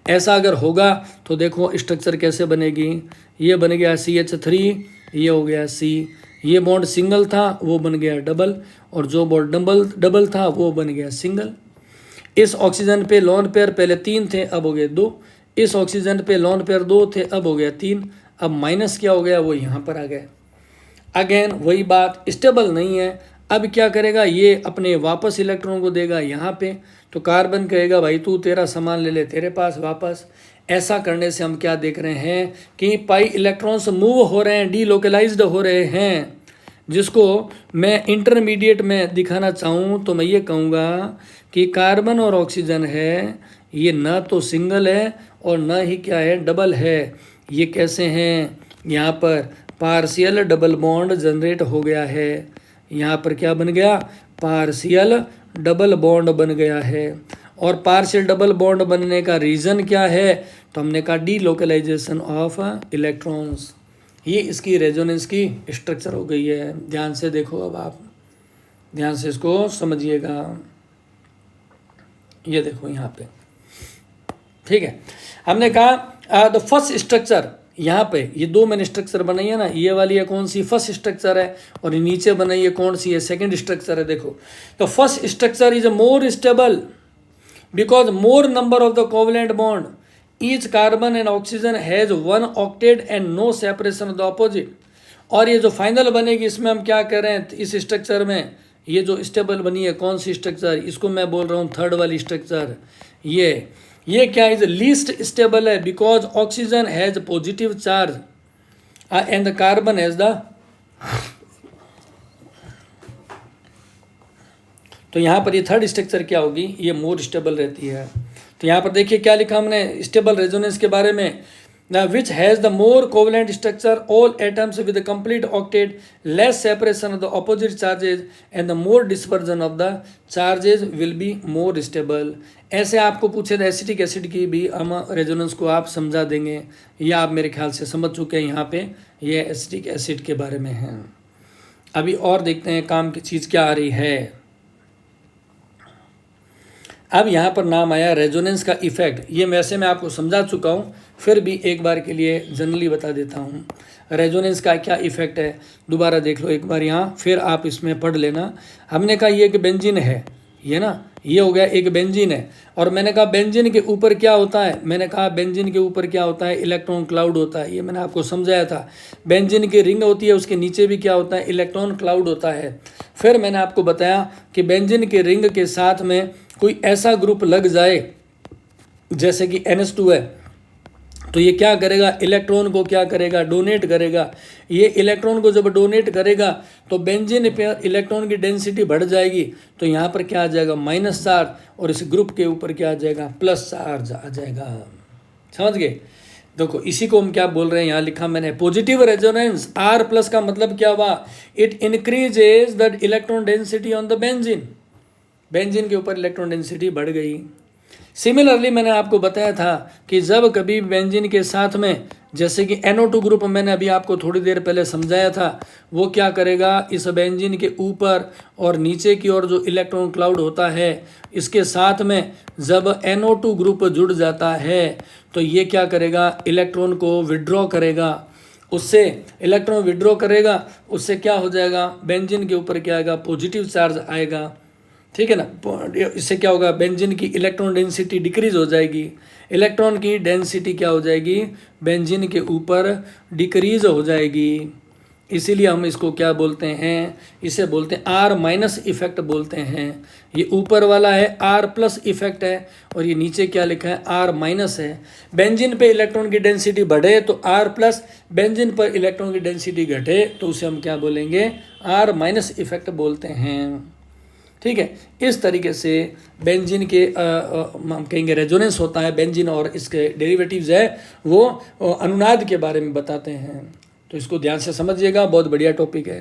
ऐसा अगर होगा तो देखो स्ट्रक्चर कैसे बनेगी, ये बन गया CH3, ये हो गया C, ये बॉन्ड सिंगल था वो बन गया डबल, और जो बॉन्ड डबल था वो बन गया सिंगल। इस ऑक्सीजन पे लोन पेयर पहले 3 थे, अब हो गए 2, इस ऑक्सीजन पे लोन पेयर 2 थे, अब हो गया 3, अब माइनस क्या हो गया, वो यहाँ पर आ गए। अगेन वही बात, स्टेबल नहीं है, अब क्या करेगा, ये अपने वापस इलेक्ट्रॉन को देगा यहाँ पे, तो कार्बन कहेगा भाई तू तेरा सामान ले ले तेरे पास वापस। ऐसा करने से हम क्या देख रहे हैं कि पाई इलेक्ट्रॉन्स मूव हो रहे हैं, डीलोकलाइज्ड हो रहे हैं। जिसको मैं इंटरमीडिएट में दिखाना चाहूँ तो मैं ये कहूँगा कि कार्बन और ऑक्सीजन है, ये ना तो सिंगल है और ना ही क्या है, डबल है। ये कैसे हैं, यहाँ पर पार्शियल डबल बॉन्ड जनरेट हो गया है, यहाँ पर क्या बन गया, पार्शियल डबल बॉन्ड बन गया है। और पार्शियल डबल बॉन्ड बनने का रीज़न क्या है, तो हमने कहा डीलोकलाइजेशन ऑफ इलेक्ट्रॉन्स। ये इसकी रेजोनेंस की स्ट्रक्चर हो गई है। ध्यान से देखो, अब आप ध्यान से इसको समझिएगा। ये देखो यहाँ पे, ठीक है, हमने कहा द फर्स्ट स्ट्रक्चर, यहाँ पे ये 2 मैंने स्ट्रक्चर बनाई है ना, ये वाली है कौन सी, फर्स्ट स्ट्रक्चर है, और ये नीचे बनाई है कौन सी है, सेकंड स्ट्रक्चर है। देखो तो first structure is more stable because more number of the covalent bond, each carbon and oxygen has 1 octet and no separation of the opposite. और ये जो फाइनल बनेगी इसमें हम क्या कर रहे हैं, इस स्ट्रक्चर में ये जो स्टेबल बनी है कौन सी स्ट्रक्चर, इसको मैं बोल रहा हूँ थर्ड वाली स्ट्रक्चर। ये क्या इज लीस्ट स्टेबल है because oxygen has positive charge and the carbon has the, तो यहाँ पर ये थर्ड स्ट्रक्चर क्या होगी, ये मोर स्टेबल रहती है। तो यहाँ पर देखिए क्या लिखा हमने स्टेबल रेजोनेंस के बारे में, which has the more covalent structure, all atoms with complete octet, less separation of the opposite charges and the more dispersion of the charges will be more stable. ऐसे आपको पूछे तो एसिटिक एसिड की भी हम रेजोनेंस को आप समझा देंगे, या आप मेरे ख्याल से समझ चुके हैं। यहाँ पे ये एसिटिक एसिड के बारे में है। अभी और देखते हैं काम की चीज़ क्या आ रही है। अब यहाँ पर नाम आया रेजोनेंस का इफेक्ट। ये वैसे मैं आपको समझा चुका हूँ, फिर भी एक बार के लिए जनरली बता देता हूँ रेजोनेंस का क्या इफेक्ट है। दोबारा देख लो एक बार यहाँ, फिर आप इसमें पढ़ लेना। हमने कहा ये एक बेंजीन है, ये ना, ये हो गया एक बेंजीन है, और मैंने कहा बेंजीन के ऊपर क्या होता है, मैंने कहा बेंजीन के ऊपर क्या होता है, इलेक्ट्रॉन क्लाउड होता है। ये मैंने आपको समझाया था। बेंजीन की रिंग होती है, उसके नीचे भी क्या होता है, इलेक्ट्रॉन क्लाउड होता है। फिर मैंने आपको बताया कि बेंजीन के रिंग के साथ में कोई ऐसा ग्रुप लग जाए जैसे कि NH2 है, तो ये क्या करेगा, इलेक्ट्रॉन को क्या करेगा, डोनेट करेगा। ये इलेक्ट्रॉन को जब डोनेट करेगा तो बेंजीन पे इलेक्ट्रॉन की डेंसिटी बढ़ जाएगी, तो यहाँ पर क्या आ जाएगा, माइनस चार्ज, और इस ग्रुप के ऊपर क्या आ जाएगा, प्लस चार्ज आ जाएगा। समझ गए। देखो इसी को हम क्या बोल रहे हैं, यहाँ लिखा मैंने पॉजिटिव रेजोनेंस। R+ का मतलब क्या हुआ, it increases the electron density on the benzene. Benzene के ऊपर इलेक्ट्रॉन डेंसिटी बढ़ गई। सिमिलरली मैंने आपको बताया था कि जब कभी बेंजीन के साथ में जैसे कि NO2 ग्रुप, मैंने अभी आपको थोड़ी देर पहले समझाया था, वो क्या करेगा, इस बेंजीन के ऊपर और नीचे की ओर जो इलेक्ट्रॉन क्लाउड होता है, इसके साथ में जब NO2 ग्रुप जुड़ जाता है तो ये क्या करेगा, इलेक्ट्रॉन को विड्रॉ करेगा। उससे इलेक्ट्रॉन विड्रॉ करेगा, उससे क्या हो जाएगा, बेंजीन के ऊपर क्या आएगा, पॉजिटिव चार्ज आएगा। ठीक है ना। इससे क्या होगा, बेंजीन की इलेक्ट्रॉन डेंसिटी डिक्रीज हो जाएगी। इलेक्ट्रॉन की डेंसिटी क्या हो जाएगी, बेंजीन के ऊपर डिक्रीज हो जाएगी। इसीलिए हम इसको क्या बोलते हैं, इसे बोलते हैं R- इफेक्ट बोलते हैं। ये ऊपर वाला है R+ इफेक्ट है, और ये नीचे क्या लिखा है, R- है। बेंजीन पे इलेक्ट्रॉन की डेंसिटी बढ़े तो R+, बेंजीन पर इलेक्ट्रॉन की डेंसिटी घटे तो उसे हम क्या बोलेंगे, R- इफेक्ट बोलते हैं। ठीक है। इस तरीके से बेंजीन के हम कहेंगे रेजोनेंस होता है। बेंजीन और इसके डेरिवेटिव्स है वो अनुनाद के बारे में बताते हैं, तो इसको ध्यान से समझिएगा। बहुत बढ़िया टॉपिक है।